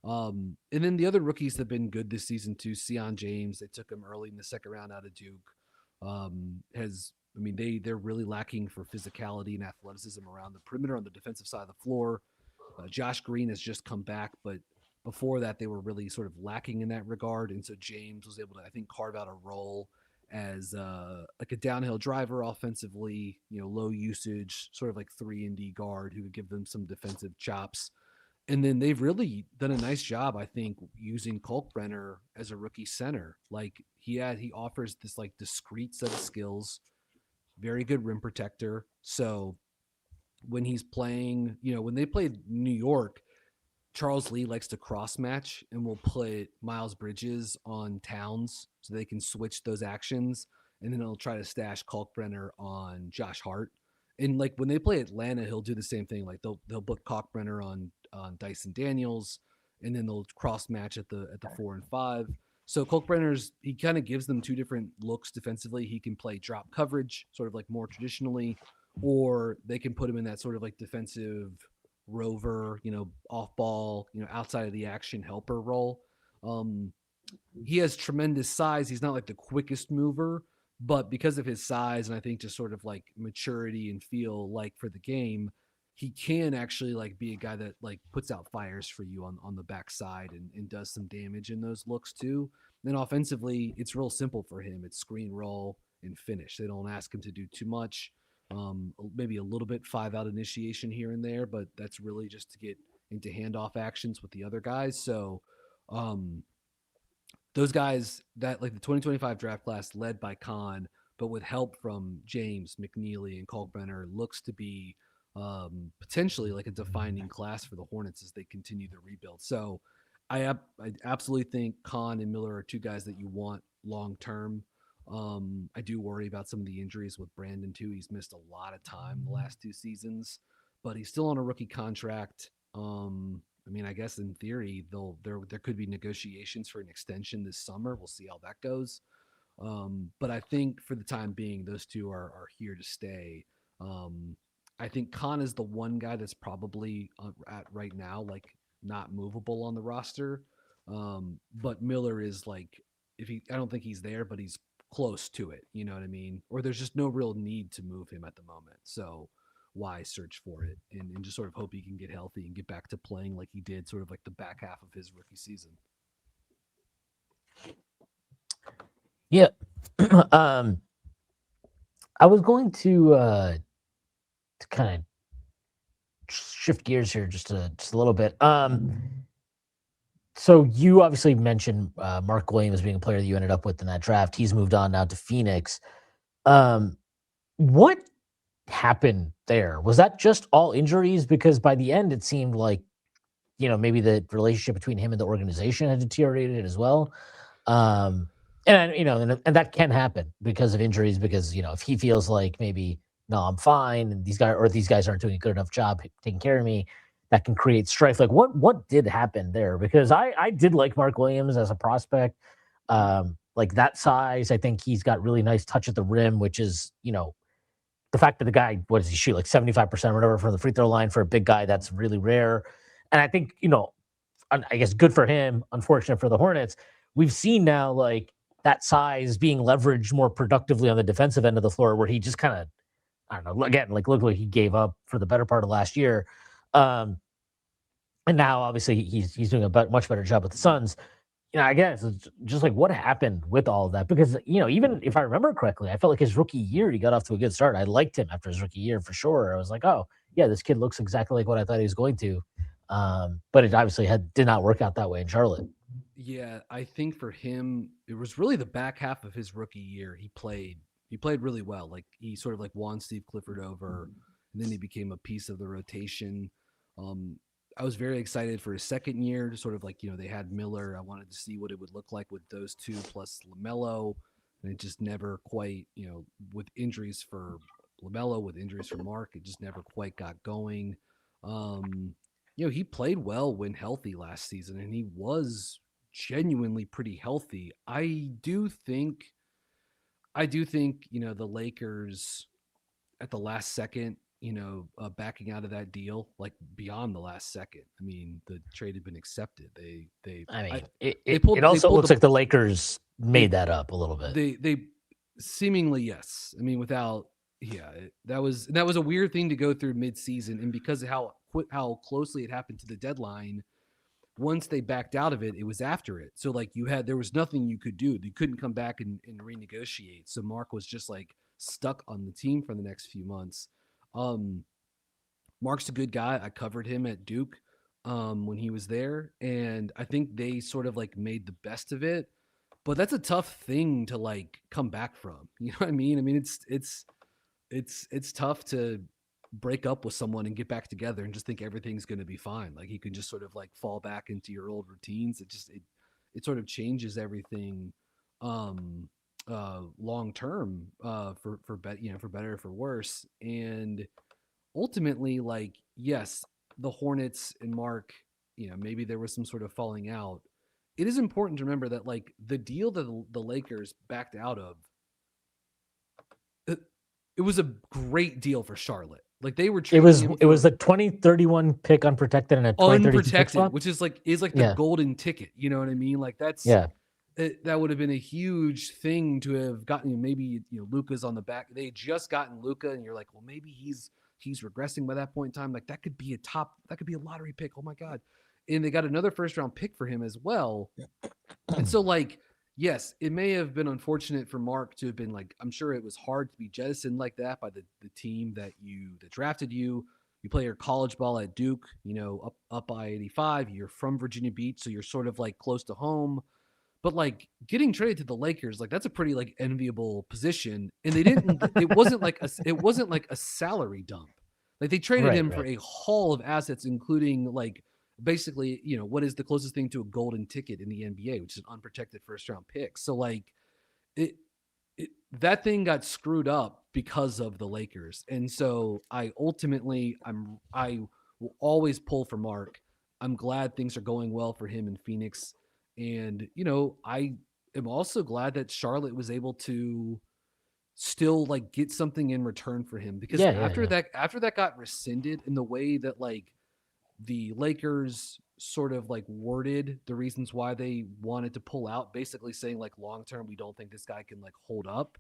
And then the other rookies that have been good this season too, Sion James, they took him early in the second round out of Duke. They're really lacking for physicality and athleticism around the perimeter on the defensive side of the floor. Josh Green has just come back, but before that, they were really sort of lacking in that regard. And so James was able to, I think, carve out a role as like a downhill driver offensively, low usage, sort of like 3-and-D guard who could give them some defensive chops. And then they've really done a nice job, I think, using Kalkbrenner as a rookie center. Like he offers this like discrete set of skills, very good rim protector. So when he's playing, when they played New York, Charles Lee likes to cross match and will put Miles Bridges on Towns so they can switch those actions. And then he'll try to stash Kalkbrenner on Josh Hart. And like when they play Atlanta, he'll do the same thing. Like they'll put Kalkbrenner on Dyson Daniels, and then they'll cross match at the 4 and 5. So Kalkbrenner's, he kind of gives them two different looks defensively. He can play drop coverage, sort of like more traditionally, or they can put him in that sort of like defensive rover, off ball, outside of the action helper role. He has tremendous size. He's not like the quickest mover, but because of his size and I think just sort of like maturity and feel like for the game, he can actually like be a guy that like puts out fires for you on the backside and does some damage in those looks too. Then offensively, it's real simple for him. It's screen, roll, and finish. They don't ask him to do too much. Maybe a little bit 5-out initiation here and there, but that's really just to get into handoff actions with the other guys. So those guys, that like the 2025 draft class led by Khan, but with help from James, McNeely, and Kalkbrenner, looks to be potentially like a defining class for the Hornets as they continue the rebuild. So I absolutely think Khan and Miller are two guys that you want long term. I do worry about some of the injuries with Brandon too. He's missed a lot of time the last 2 seasons, but he's still on a rookie contract. I guess in theory there could be negotiations for an extension this summer. We'll see how that goes. But I think for the time being, those two are here to stay. I think Khan is the one guy that's probably at right now like not movable on the roster. But Miller is like, I don't think he's there, but he's close to it. You know what I mean? Or there's just no real need to move him at the moment. So why search for it and just sort of hope he can get healthy and get back to playing like he did sort of like the back half of his rookie season. Yeah. um, I was going to kind of shift gears here just a little bit. So you obviously mentioned Mark Williams being a player that you ended up with in that draft. He's moved on now to Phoenix. What happened there? Was that just all injuries? Because by the end, it seemed like, maybe the relationship between him and the organization had deteriorated as well. And that can happen because of injuries, because, if he feels like maybe, no, I'm fine, and these guys aren't doing a good enough job taking care of me, that can create strife. Like what did happen there? Because I did like Mark Williams as a prospect. Like that size, I think he's got really nice touch at the rim, which is, the fact that the guy, what does he shoot, like 75% or whatever from the free throw line for a big guy, that's really rare. And I think, I guess good for him, unfortunate for the Hornets. We've seen now like that size being leveraged more productively on the defensive end of the floor, where he just kind of, I don't know, again, like looked like he gave up for the better part of last year. And now obviously he's doing a much better job with the Suns. I guess it's just like what happened with all of that, because even if I remember correctly, I felt like his rookie year he got off to a good start. I liked him after his rookie year for sure. I was like, oh yeah, this kid looks exactly like what I thought he was going to. But it obviously did not work out that way in Charlotte. Yeah, I think for him, it was really the back half of his rookie year. He played really well. Like he sort of like won Steve Clifford over, and then he became a piece of the rotation. I was very excited for his second year to sort of like, they had Miller. I wanted to see what it would look like with those two plus LaMelo. And it just never quite, with injuries for LaMelo, with injuries for Mark, it just never quite got going. He played well when healthy last season, and he was genuinely pretty healthy. I do think, the Lakers at the last second, backing out of that deal, like beyond the last second. I mean, the trade had been accepted. It also looks like the Lakers made that up a little bit. They seemingly, yes. I mean, that was a weird thing to go through mid-season, and because of how closely it happened to the deadline, once they backed out of it, it was after it. So like there was nothing you could do. You couldn't come back and renegotiate. So Mark was just like stuck on the team for the next few months. Mark's a good guy. I covered him at Duke when he was there, and I think they sort of like made the best of it. But that's a tough thing to like come back from. You know what I mean? I mean, it's tough to break up with someone and get back together and just think everything's going to be fine. Like you can just sort of like fall back into your old routines. It sort of changes everything long term for better or for worse. And ultimately, like, yes, the Hornets and Mark, maybe there was some sort of falling out. It is important to remember that like the deal that the Lakers backed out of, it was a great deal for Charlotte. Like they were it was a 2031 pick unprotected and a 2032 which is like the golden ticket. You know what I mean? Like that's that would have been a huge thing to have gotten. Maybe Luka's on the back. They had just gotten Luka, and you're like, well, maybe he's regressing by that point in time. Like that could be a lottery pick. Oh my god! And they got another first round pick for him as well. And so like, yes, it may have been unfortunate for Mark to have been like, I'm sure it was hard to be jettisoned like that by the team that drafted you. You play your college ball at Duke, up I-85. You're from Virginia Beach, so you're sort of like close to home. But like getting traded to the Lakers, like that's a pretty like enviable position. And they didn't. it wasn't like a salary dump. Like they traded him for a haul of assets, including like basically, what is the closest thing to a golden ticket in the NBA, which is an unprotected first round pick. So like that thing got screwed up because of the Lakers. And so I will always pull for Mark. I'm glad things are going well for him in Phoenix. And, I am also glad that Charlotte was able to still like get something in return for him, because after that got rescinded in the way that like the Lakers sort of like worded the reasons why they wanted to pull out, basically saying like long term, we don't think this guy can like hold up.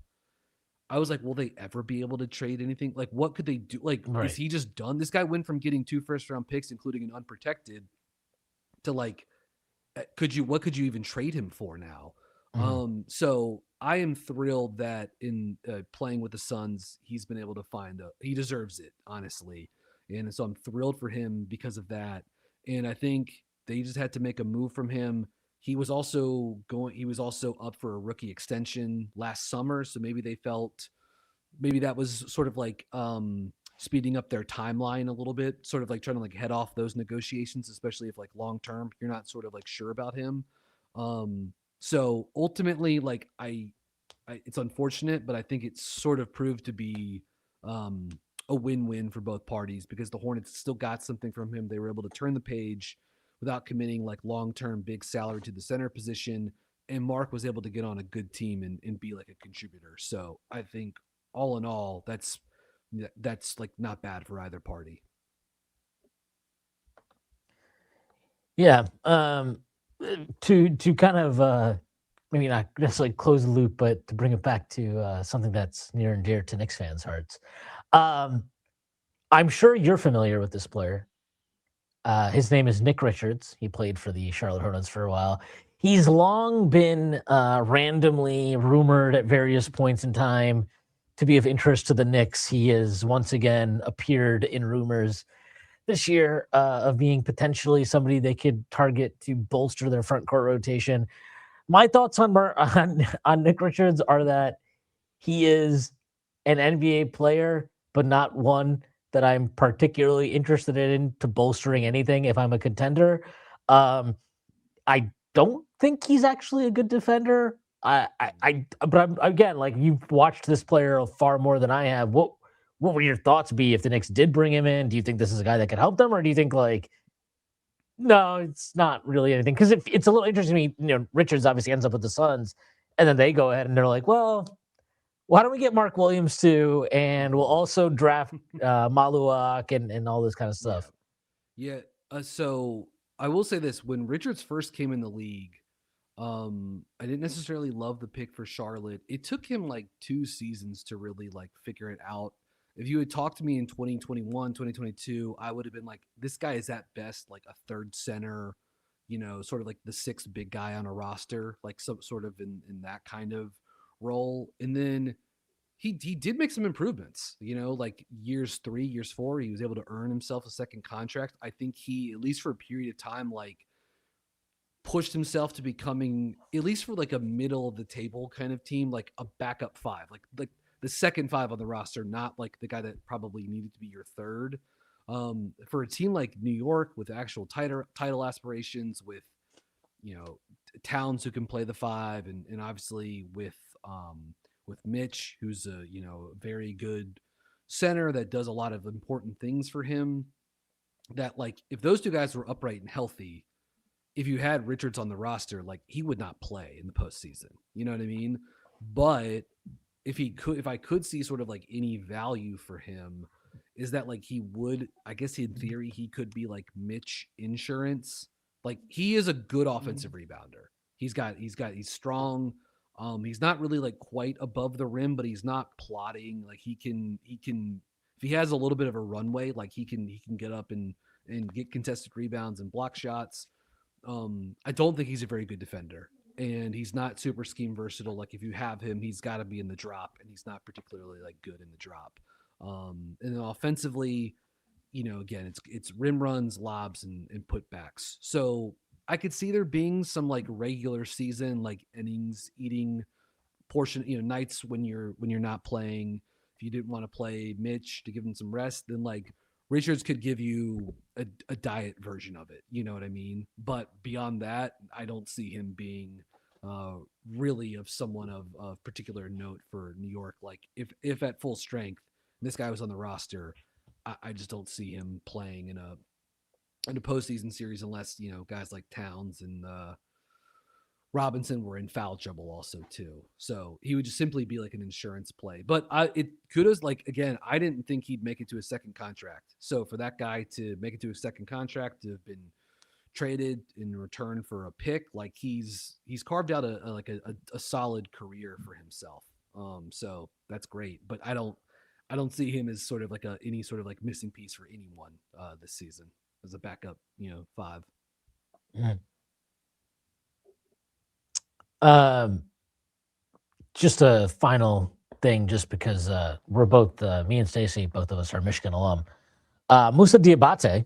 I was like, will they ever be able to trade anything? Like, what could they do? Like, is Right. he just done? This guy went from getting 2 first-round picks, including an unprotected, to like, what could you even trade him for now? Mhm. So I am thrilled that in playing with the Suns, he's been able to he deserves it, honestly. And so I'm thrilled for him because of that. And I think they just had to make a move from him. He was also up for a rookie extension last summer. So maybe they felt maybe that was sort of like speeding up their timeline a little bit, sort of like trying to like head off those negotiations, especially if like long term you're not sort of like sure about him. So ultimately, like it's unfortunate, but I think it's sort of proved to be um, a win-win for both parties because the Hornets still got something from him. They were able to turn the page without committing like long-term big salary to the center position, and Mark was able to get on a good team and be like a contributor. So I think all in all, that's like not bad for either party. Yeah. To kind of maybe not necessarily close the loop, but to bring it back to something that's near and dear to Knicks fans' hearts. Um, I'm sure you're familiar with this player. His name is Nick Richards. He played for the Charlotte Hornets for a while. He's long been randomly rumored at various points in time to be of interest to the Knicks. He has once again appeared in rumors this year of being potentially somebody they could target to bolster their front court rotation. My thoughts on Nick Richards are that he is an NBA player, but not one that I'm particularly interested in to bolstering anything if I'm a contender. Um, I don't think he's actually a good defender. But I'm, again, like you've watched this player far more than I have. What would your thoughts be if the Knicks did bring him in? Do you think this is a guy that could help them, or do you think like no, it's not really anything? Because it's a little interesting to me. Richards obviously ends up with the Suns, and then they go ahead and they're like, well, why don't we get Mark Williams too, and we'll also draft Maluak and all this kind of Yeah. stuff. Yeah. So I will say this: when Richards first came in the league, I didn't necessarily love the pick for Charlotte. It took him like 2 seasons to really like figure it out. If you had talked to me in 2021, 2022, I would have been like, this guy is at best like a third center, sort of like the sixth big guy on a roster, like some sort of in that kind of role. And then he did make some improvements, like years 3, years 4, he was able to earn himself a second contract. I think he, at least for a period of time, like pushed himself to becoming, at least for like a middle of the table kind of team, like a backup 5, like the second 5 on the roster, not like the guy that probably needed to be your third. For a team like New York with actual title aspirations, with Towns who can play the 5, and obviously with Mitch, who's a very good center that does a lot of important things for him. That like if those two guys were upright and healthy, if you had Richards on the roster, like he would not play in the postseason. You know what I mean? But if I could see sort of like any value for him, is that like he would, I guess in theory, he could be like Mitch insurance. Like he is a good offensive rebounder. He's strong. He's not really like quite above the rim, but he's not plotting. Like he can if he has a little bit of a runway, like he can get up and get contested rebounds and block shots. I don't think he's a very good defender, and he's not super scheme versatile. Like if you have him, he's got to be in the drop, and he's not particularly like good in the drop. And then offensively, again, it's rim runs, lobs, and putbacks. So I could see there being some like regular season like innings eating portion, nights when you're not playing. If you didn't want to play Mitch to give him some rest, then like Richards could give you a diet version of it. You know what I mean? But beyond that, I don't see him being really of someone of particular note for New York. Like if at full strength, this guy was on the roster, I just don't see him playing in a postseason series unless guys like Towns and Robinson were in foul trouble also too. So he would just simply be like an insurance play. But kudos, like, again, I didn't think he'd make it to a second contract. So for that guy to make it to a second contract, to have been traded in return for a pick, like he's carved out a solid career for himself. So that's great. But I don't see him as sort of like any sort of like missing piece for anyone this season as a backup, 5. Mm. Just a final thing, just because we're both me and Stacy, both of us are Michigan alum. Musa Diabate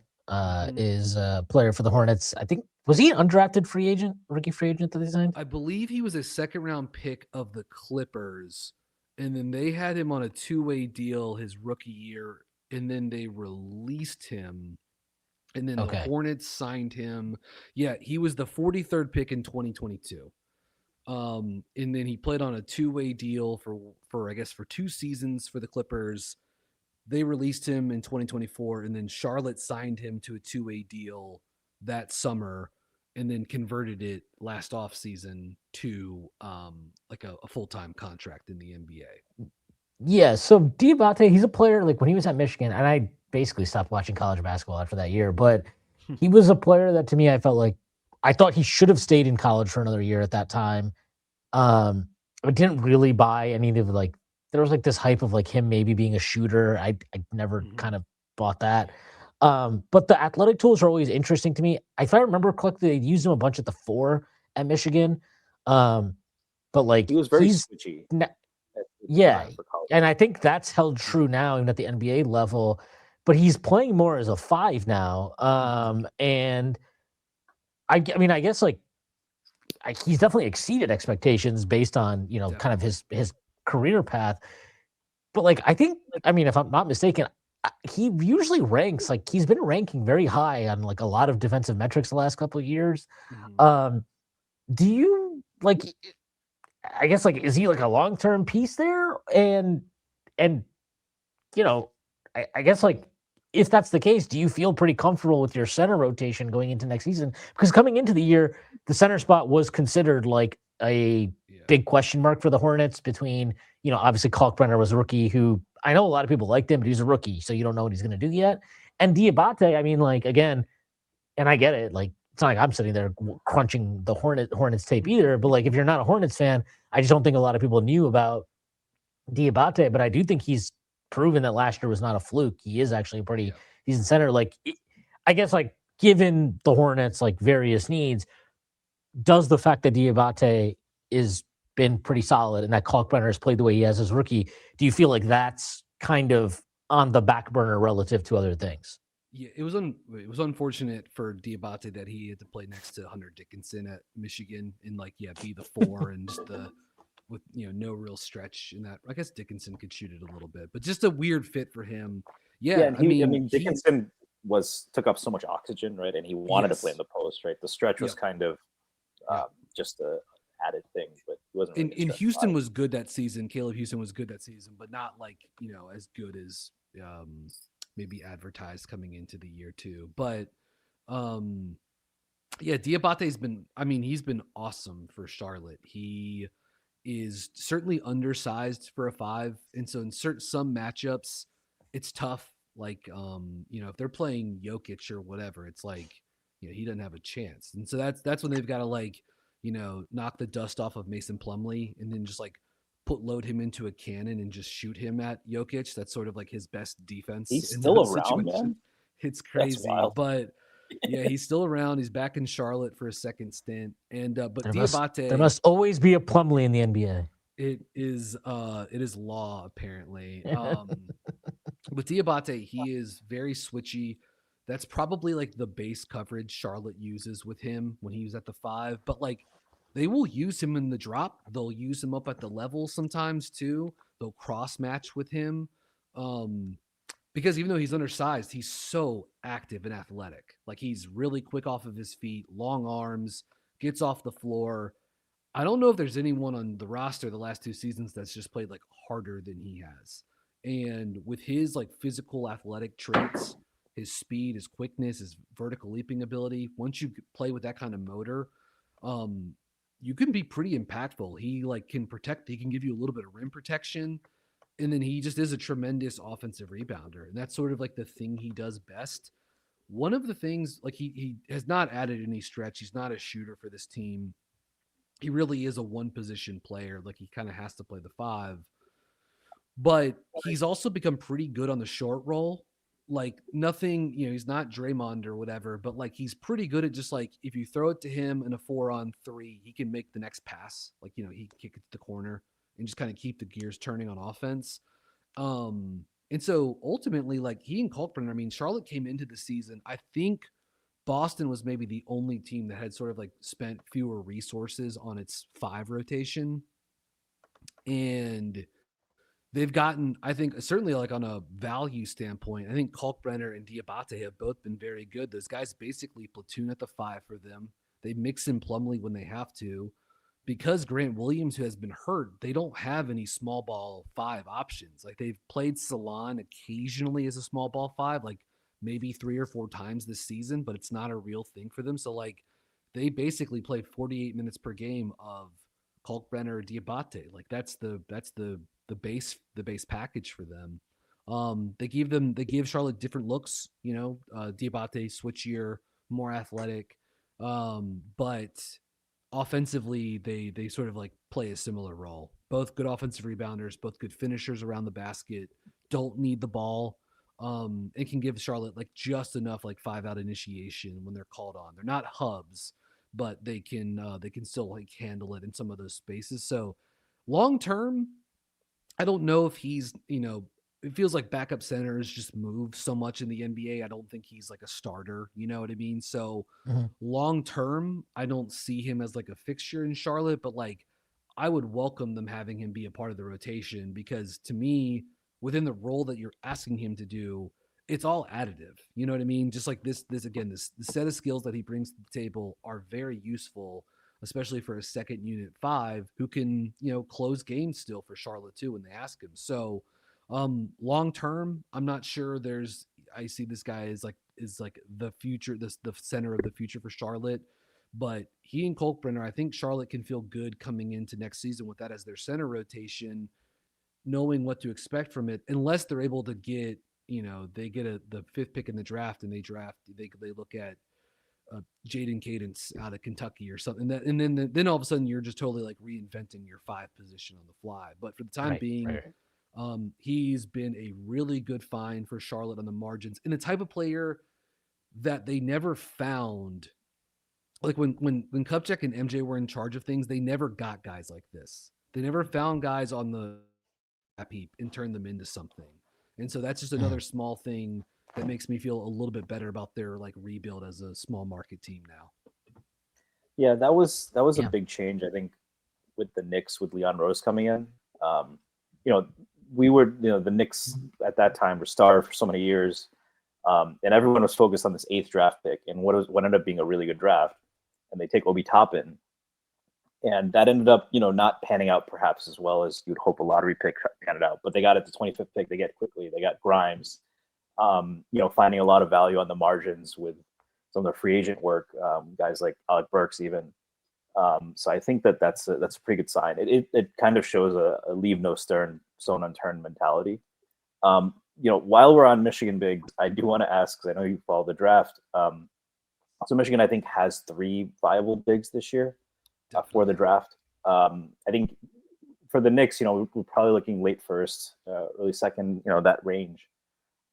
is a player for the Hornets. I think, was he an undrafted free agent, rookie free agent that they signed? I believe he was a second round pick of the Clippers, and then they had him on a 2-way deal his rookie year, and then they released him. And then the Hornets signed him. Yeah, he was the 43rd pick in 2022. And then he played on a 2-way deal for I guess for 2 seasons for the Clippers. They released him in 2024, and then Charlotte signed him to a 2-way deal that summer, and then converted it last off season to like a full-time contract in the NBA. Yeah, so Diabate, he's a player, like when he was at Michigan, and I basically stopped watching college basketball after that year, but he was a player that, to me, I felt like I thought he should have stayed in college for another year at that time. I didn't really buy any of like, there was like this hype of like him maybe being a shooter. I never kind of bought that. But the athletic tools are always interesting to me. If I remember correctly, they used him a bunch at the 4 at Michigan. But like he was very switchy. Yeah, and I think that's held true now, even at the NBA level. But he's playing more as a 5 now, and I mean, I guess like he's definitely exceeded expectations based on kind of his career path. But like I think, I mean, if I'm not mistaken, he usually ranks, like he's been ranking very high on like a lot of defensive metrics the last couple of years. Do you like? I guess like, is he like a long-term piece there? And I guess like, if that's the case, do you feel pretty comfortable with your center rotation going into next season? Because coming into the year, the center spot was considered like a big question mark for the Hornets between, obviously Kalkbrenner was a rookie who I know a lot of people liked him, but he's a rookie, so you don't know what he's going to do yet. And Diabate, I mean, like, again, and I get it, like, it's not like I'm sitting there crunching the Hornets tape either, but like, if you're not a Hornets fan, I just don't think a lot of people knew about Diabate, but I do think he's proven that last year was not a fluke. He is actually a pretty decent center. Like, I guess, like, given the Hornets, like, various needs, does the fact that Diabate is been pretty solid and that Kalkbrenner has played the way he has as rookie, do you feel like that's kind of on the back burner relative to other things? Yeah, it was unfortunate for Diabate that he had to play next to Hunter Dickinson at Michigan and be the 4 and just with no real stretch in that. I guess Dickinson could shoot it a little bit, but just a weird fit for him. Yeah, and I mean Dickinson took up so much oxygen, right? And he wanted to play in the post, right? The stretch was kind of just a added thing, but he wasn't. Really in Houston was good that season. Caleb Houston was good that season, but not like as good as maybe advertised coming into the year too. But Diabate's been, I mean, he's been awesome for Charlotte. He is certainly undersized for a 5, and so in some matchups it's tough, like if they're playing Jokic or whatever, it's like he doesn't have a chance. And so that's when they've got to knock the dust off of Mason Plumlee and then just load him into a cannon and just shoot him at Jokic. That's sort of like his best defense. He's still around, man. It's crazy, but he's still around. He's back in Charlotte for a second stint, and but there must always be a Plumlee in the NBA. It is law apparently. With Diabate, he is very switchy. That's probably like the base coverage Charlotte uses with him when he was at the 5, but like, they will use him in the drop. They'll use him up at the level sometimes too. They'll cross match with him. Because even though he's undersized, he's so active and athletic. Like, he's really quick off of his feet, long arms, gets off the floor. I don't know if there's anyone on the roster the last 2 seasons that's just played like harder than he has. And with his like physical athletic traits, his speed, his quickness, his vertical leaping ability, once you play with that kind of motor, you can be pretty impactful. He like can protect. He can give you a little bit of rim protection, and then he just is a tremendous offensive rebounder, and that's sort of like the thing he does best. One of the things, like he has not added any stretch. He's not a shooter for this team. He really is a one position player. Like he kind of has to play the five, but he's also become pretty good on the short roll. Like nothing, he's not Draymond or whatever, but like he's pretty good at just like if you throw it to him in a 4-on-3, he can make the next pass. Like, he can kick it to the corner and just kind of keep the gears turning on offense. And so ultimately, like he and Kalkbrenner, I mean, Charlotte came into the season. I think Boston was maybe the only team that had sort of like spent fewer resources on its five rotation. And they've gotten, I think, certainly like on a value standpoint, I think Kalkbrenner and Diabate have both been very good. Those guys basically platoon at the five for them. They mix in Plumlee when they have to. Because Grant Williams, who has been hurt, they don't have any small ball five options. Like they've played Salon occasionally as a small ball five, like maybe 3 or 4 times this season, but it's not a real thing for them. So like they basically play 48 minutes per game of Kalkbrenner or Diabate. Like that's the base package for them. They give Charlotte different looks, Diabate switchier, more athletic. But offensively, they sort of like play a similar role. Both good offensive rebounders, both good finishers around the basket, don't need the ball. It can give Charlotte like just enough like 5-out initiation when they're called on. They're not hubs, but they can still like handle it in some of those spaces. So long term, I don't know if he's, it feels like backup centers just move so much in the NBA. I don't think he's like a starter, you know what I mean? So Mhm. long term, I don't see him as like a fixture in Charlotte, but like I would welcome them having him be a part of the rotation because to me, within the role that you're asking him to do, it's all additive. You know what I mean? Just like this again, the set of skills that he brings to the table are very useful, especially for a second unit five who can, close games still for Charlotte too when they ask him. So long term, I'm not sure I see this guy is like the future, the center of the future for Charlotte. But he and Kolkbrenner, I think Charlotte can feel good coming into next season with that as their center rotation, knowing what to expect from it, unless they're able to get, they get the fifth pick in the draft and they look at Jaden Cadence out of Kentucky or something. And then all of a sudden you're just totally like reinventing your five position on the fly. But for the time Right, being, right. he's been a really good find for Charlotte on the margins and the type of player that they never found. Like when Kupchak and MJ were in charge of things, they never got guys like this. They never found guys on the heap and turned them into something. And so that's just another Mhm. small thing that makes me feel a little bit better about their like rebuild as a small market team now. Yeah, that was a Yeah. big change, I think, with the Knicks with Leon Rose coming in. Um, you know, we were the Knicks at that time were starved for so many years, and everyone was focused on this eighth draft pick and what ended up being a really good draft. And they take Obi Toppin, and that ended up not panning out perhaps as well as you'd hope a lottery pick panned out. But they got it the 25th pick. They get quickly. They got Grimes. Finding a lot of value on the margins with some of the free agent work, guys like Alec Burks even. So I think that's a pretty good sign. It kind of shows a leave no stone unturned mentality. While we're on Michigan bigs, I do want to ask because I know you follow the draft. So Michigan, I think, has 3 viable bigs this year for the Definitely. draft. I think for the Knicks, we're probably looking late first, early second, that range.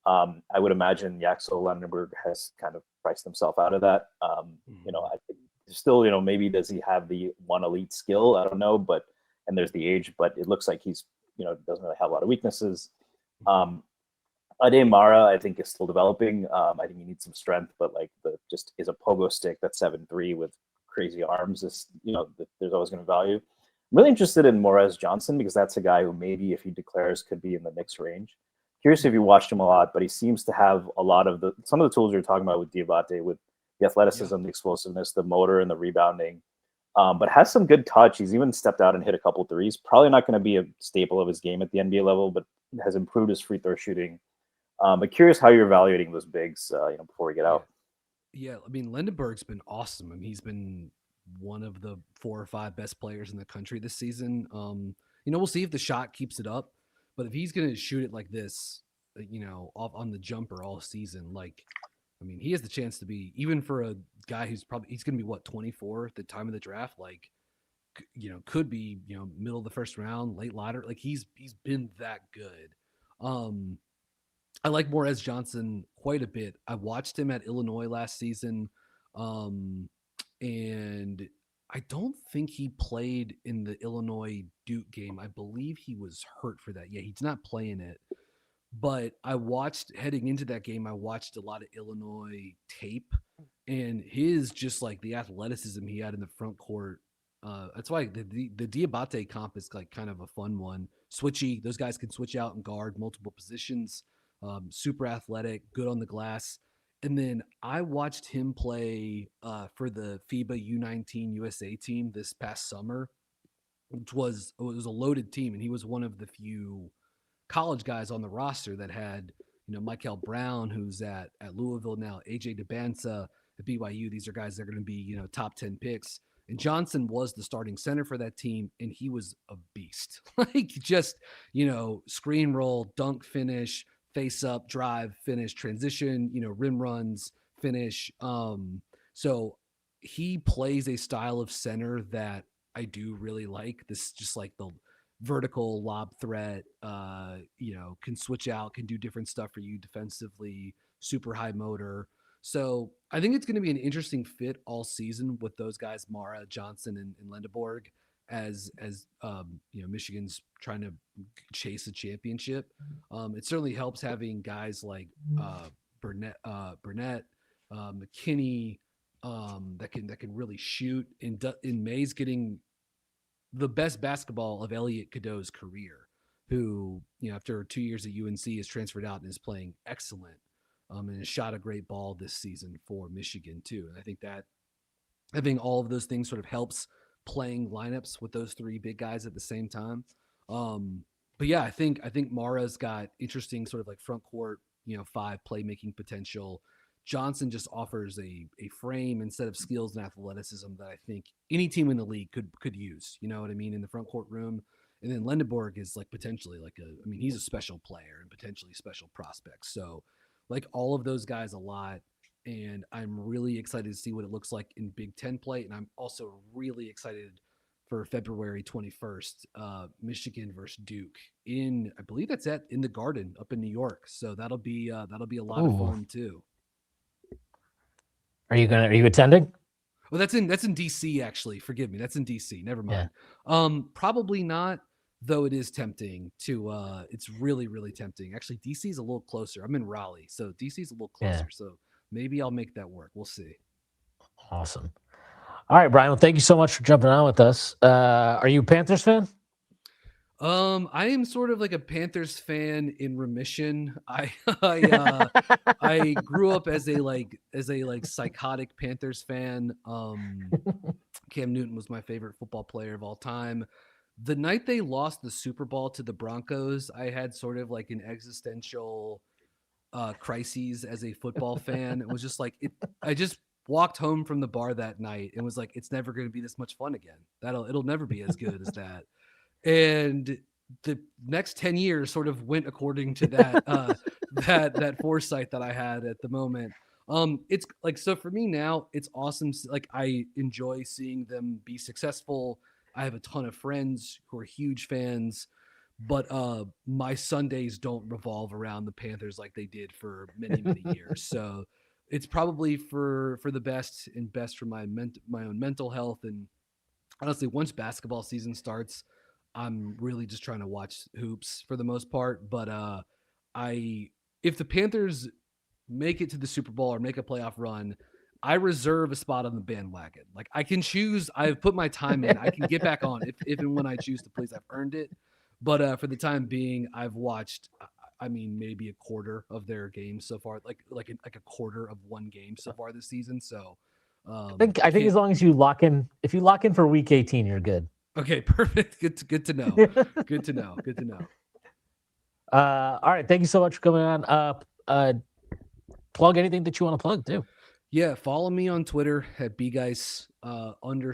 I would imagine Yaxel Lundenberg has kind of priced himself out of that. Mhm. I think still, maybe does he have the one elite skill? I don't know, but and there's the age, but it looks like he's, doesn't really have a lot of weaknesses. Mhm. Um, Ade Mara, I think, is still developing. I think he needs some strength, but like just is a pogo stick that's 7'3" with crazy arms. There's always going to value. I'm really interested in Morez Johnson because that's a guy who maybe if he declares could be in the Knicks range. Curious if you watched him a lot, but he seems to have a lot of some of the tools you're talking about with Diabate, with the Yeah. athleticism, the explosiveness, the motor, and the rebounding. But has some good touch. He's even stepped out and hit a couple threes. Probably not going to be a staple of his game at the NBA level, but has improved his free throw shooting. But curious how you're evaluating those bigs, before we get Yeah. out. Yeah. I mean, Lindenberg's been awesome. I mean, he's been one of the 4 or 5 best players in the country this season. We'll see if the shot keeps it up, but if he's going to shoot it like this, off on the jumper all season, he has the chance to be, even for a guy he's going to be 24 at the time of the draft, could be, middle of the first round, late lottery. Like he's been that good. I like Morez Johnson quite a bit. I watched him at Illinois last season. And I don't think he played in the Illinois Duke game. I believe he was hurt for that. Yeah, he's not playing it. But I watched, heading into that game, I watched a lot of Illinois tape, and his, just like the athleticism he had in the front court. That's why the Diabate comp is like kind of a fun one. Switchy, those guys can switch out and guard multiple positions. Super athletic, good on the glass. And then I watched him play for the FIBA U19 USA team this past summer, which was a loaded team, and he was one of the few college guys on the roster that had, Michael Brown, who's at Louisville now, AJ DeBansa at BYU. These are guys that are going to be, top 10 picks. And Johnson was the starting center for that team, and he was a beast. Just, screen roll, dunk finish, face up, drive, finish, transition, rim runs, finish. So he plays a style of center that I do really like. This just like the vertical lob threat, can switch out, can do different stuff for you defensively, super high motor. So I think it's going to be an interesting fit all season with those guys, Mara, Johnson, and Lendeborg, as Michigan's trying to chase a championship. It certainly helps having guys like Burnett, McKinney, that can really shoot. In May's getting the best basketball of Elliot Cadeau's career, who, after 2 years at UNC is transferred out and is playing excellent, and has shot a great ball this season for Michigan too. And I think that having all of those things sort of helps playing lineups with those 3 big guys at the same time. But yeah, I think Mara's got interesting sort of like front court, 5 playmaking potential. Johnson just offers a frame and set of skills and athleticism that I think any team in the league could use, in the front court room. And then Lendeborg is like potentially he's a special player and potentially special prospect. So like all of those guys a lot. And I'm really excited to see what it looks like in Big Ten play. And I'm also really excited for February 21st, Michigan versus Duke I believe that's in the Garden up in New York. So that'll be a lot of fun too. Are you attending? Well, that's in DC actually. Forgive me. That's in DC. Never mind. Yeah. Probably not, though it is tempting to, it's really, really tempting. Actually, DC is a little closer. I'm in Raleigh, so DC is a little closer. Yeah. So maybe I'll make that work. We'll see. Awesome. All right, Brian. Well, thank you so much for jumping on with us. Are you a Panthers fan? I am sort of like a Panthers fan in remission. I grew up as a psychotic Panthers fan. Cam Newton was my favorite football player of all time. The night they lost the Super Bowl to the Broncos, I had sort of like an existential crises as a football fan. It was just like I just walked home from the bar that night and was like, it's never going to be this much fun again. It'll never be as good as that. And the next 10 years sort of went according to that that foresight that I had at the moment. It's like, so for me now, it's awesome. Like I enjoy seeing them be successful. I have a ton of friends who are huge fans, but my Sundays don't revolve around the Panthers like they did for many, many years. So it's probably for the best and best for my own mental health. And honestly, once basketball season starts, I'm really just trying to watch hoops for the most part. But if the Panthers make it to the Super Bowl or make a playoff run, I reserve a spot on the bandwagon. Like I can choose. I've put my time in. I can get back on if and when I choose to. Please, I've earned it. But for the time being, I've watched. Maybe a quarter of their games so far. Like a quarter of one game so far this season. So I think as long as you lock in, if you lock in for week 18, you're good. Okay, perfect. Good to know. Good to know. All right. Thank you so much for coming on. Plug anything that you want to plug too. Yeah, follow me on Twitter at bguys _bird.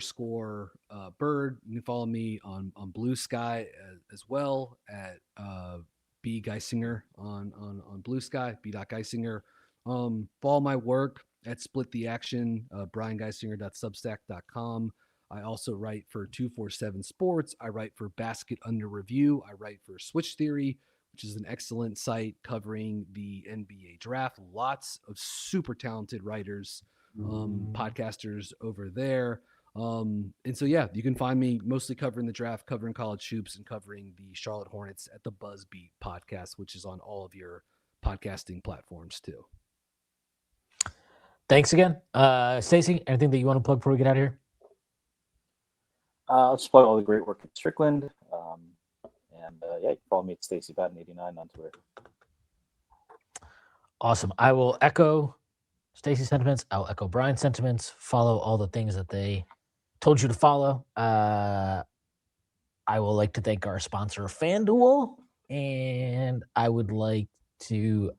You can follow me on Blue Sky as well at B Geisinger on Blue Sky, b.geisinger. Follow my work at Split the Action, briangeisinger.substack.com. I also write for 247 Sports. I write for Basket Under Review. I write for Switch Theory, which is an excellent site covering the NBA draft. Lots of super talented writers, podcasters over there. And so, yeah, you can find me mostly covering the draft, covering college hoops, and covering the Charlotte Hornets at the Buzzbeat podcast, which is on all of your podcasting platforms too. Thanks again. Stacy, anything that you want to plug before we get out of here? I'll just plug all the great work at Strickland. And you can follow me at StacyBatten89 on Twitter. Awesome. I will echo Stacy's sentiments. I'll echo Brian's sentiments. Follow all the things that they told you to follow. I will like to thank our sponsor, FanDuel, and I would like to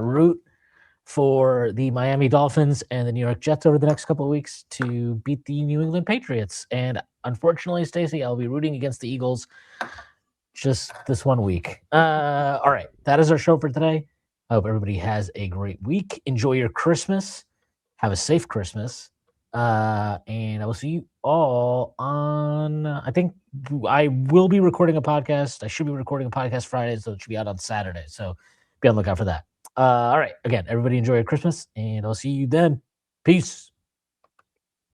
root for the Miami Dolphins and the New York Jets over the next couple of weeks to beat the New England Patriots. And unfortunately, Stacy, I'll be rooting against the Eagles just this 1 week. All right. That is our show for today. I hope everybody has a great week. Enjoy your Christmas. Have a safe Christmas. And I will see you all on, I think I will be recording a podcast. I should be recording a podcast Friday, so it should be out on Saturday. So be on the lookout for that. All right. Again, everybody enjoy your Christmas, and I'll see you then. Peace.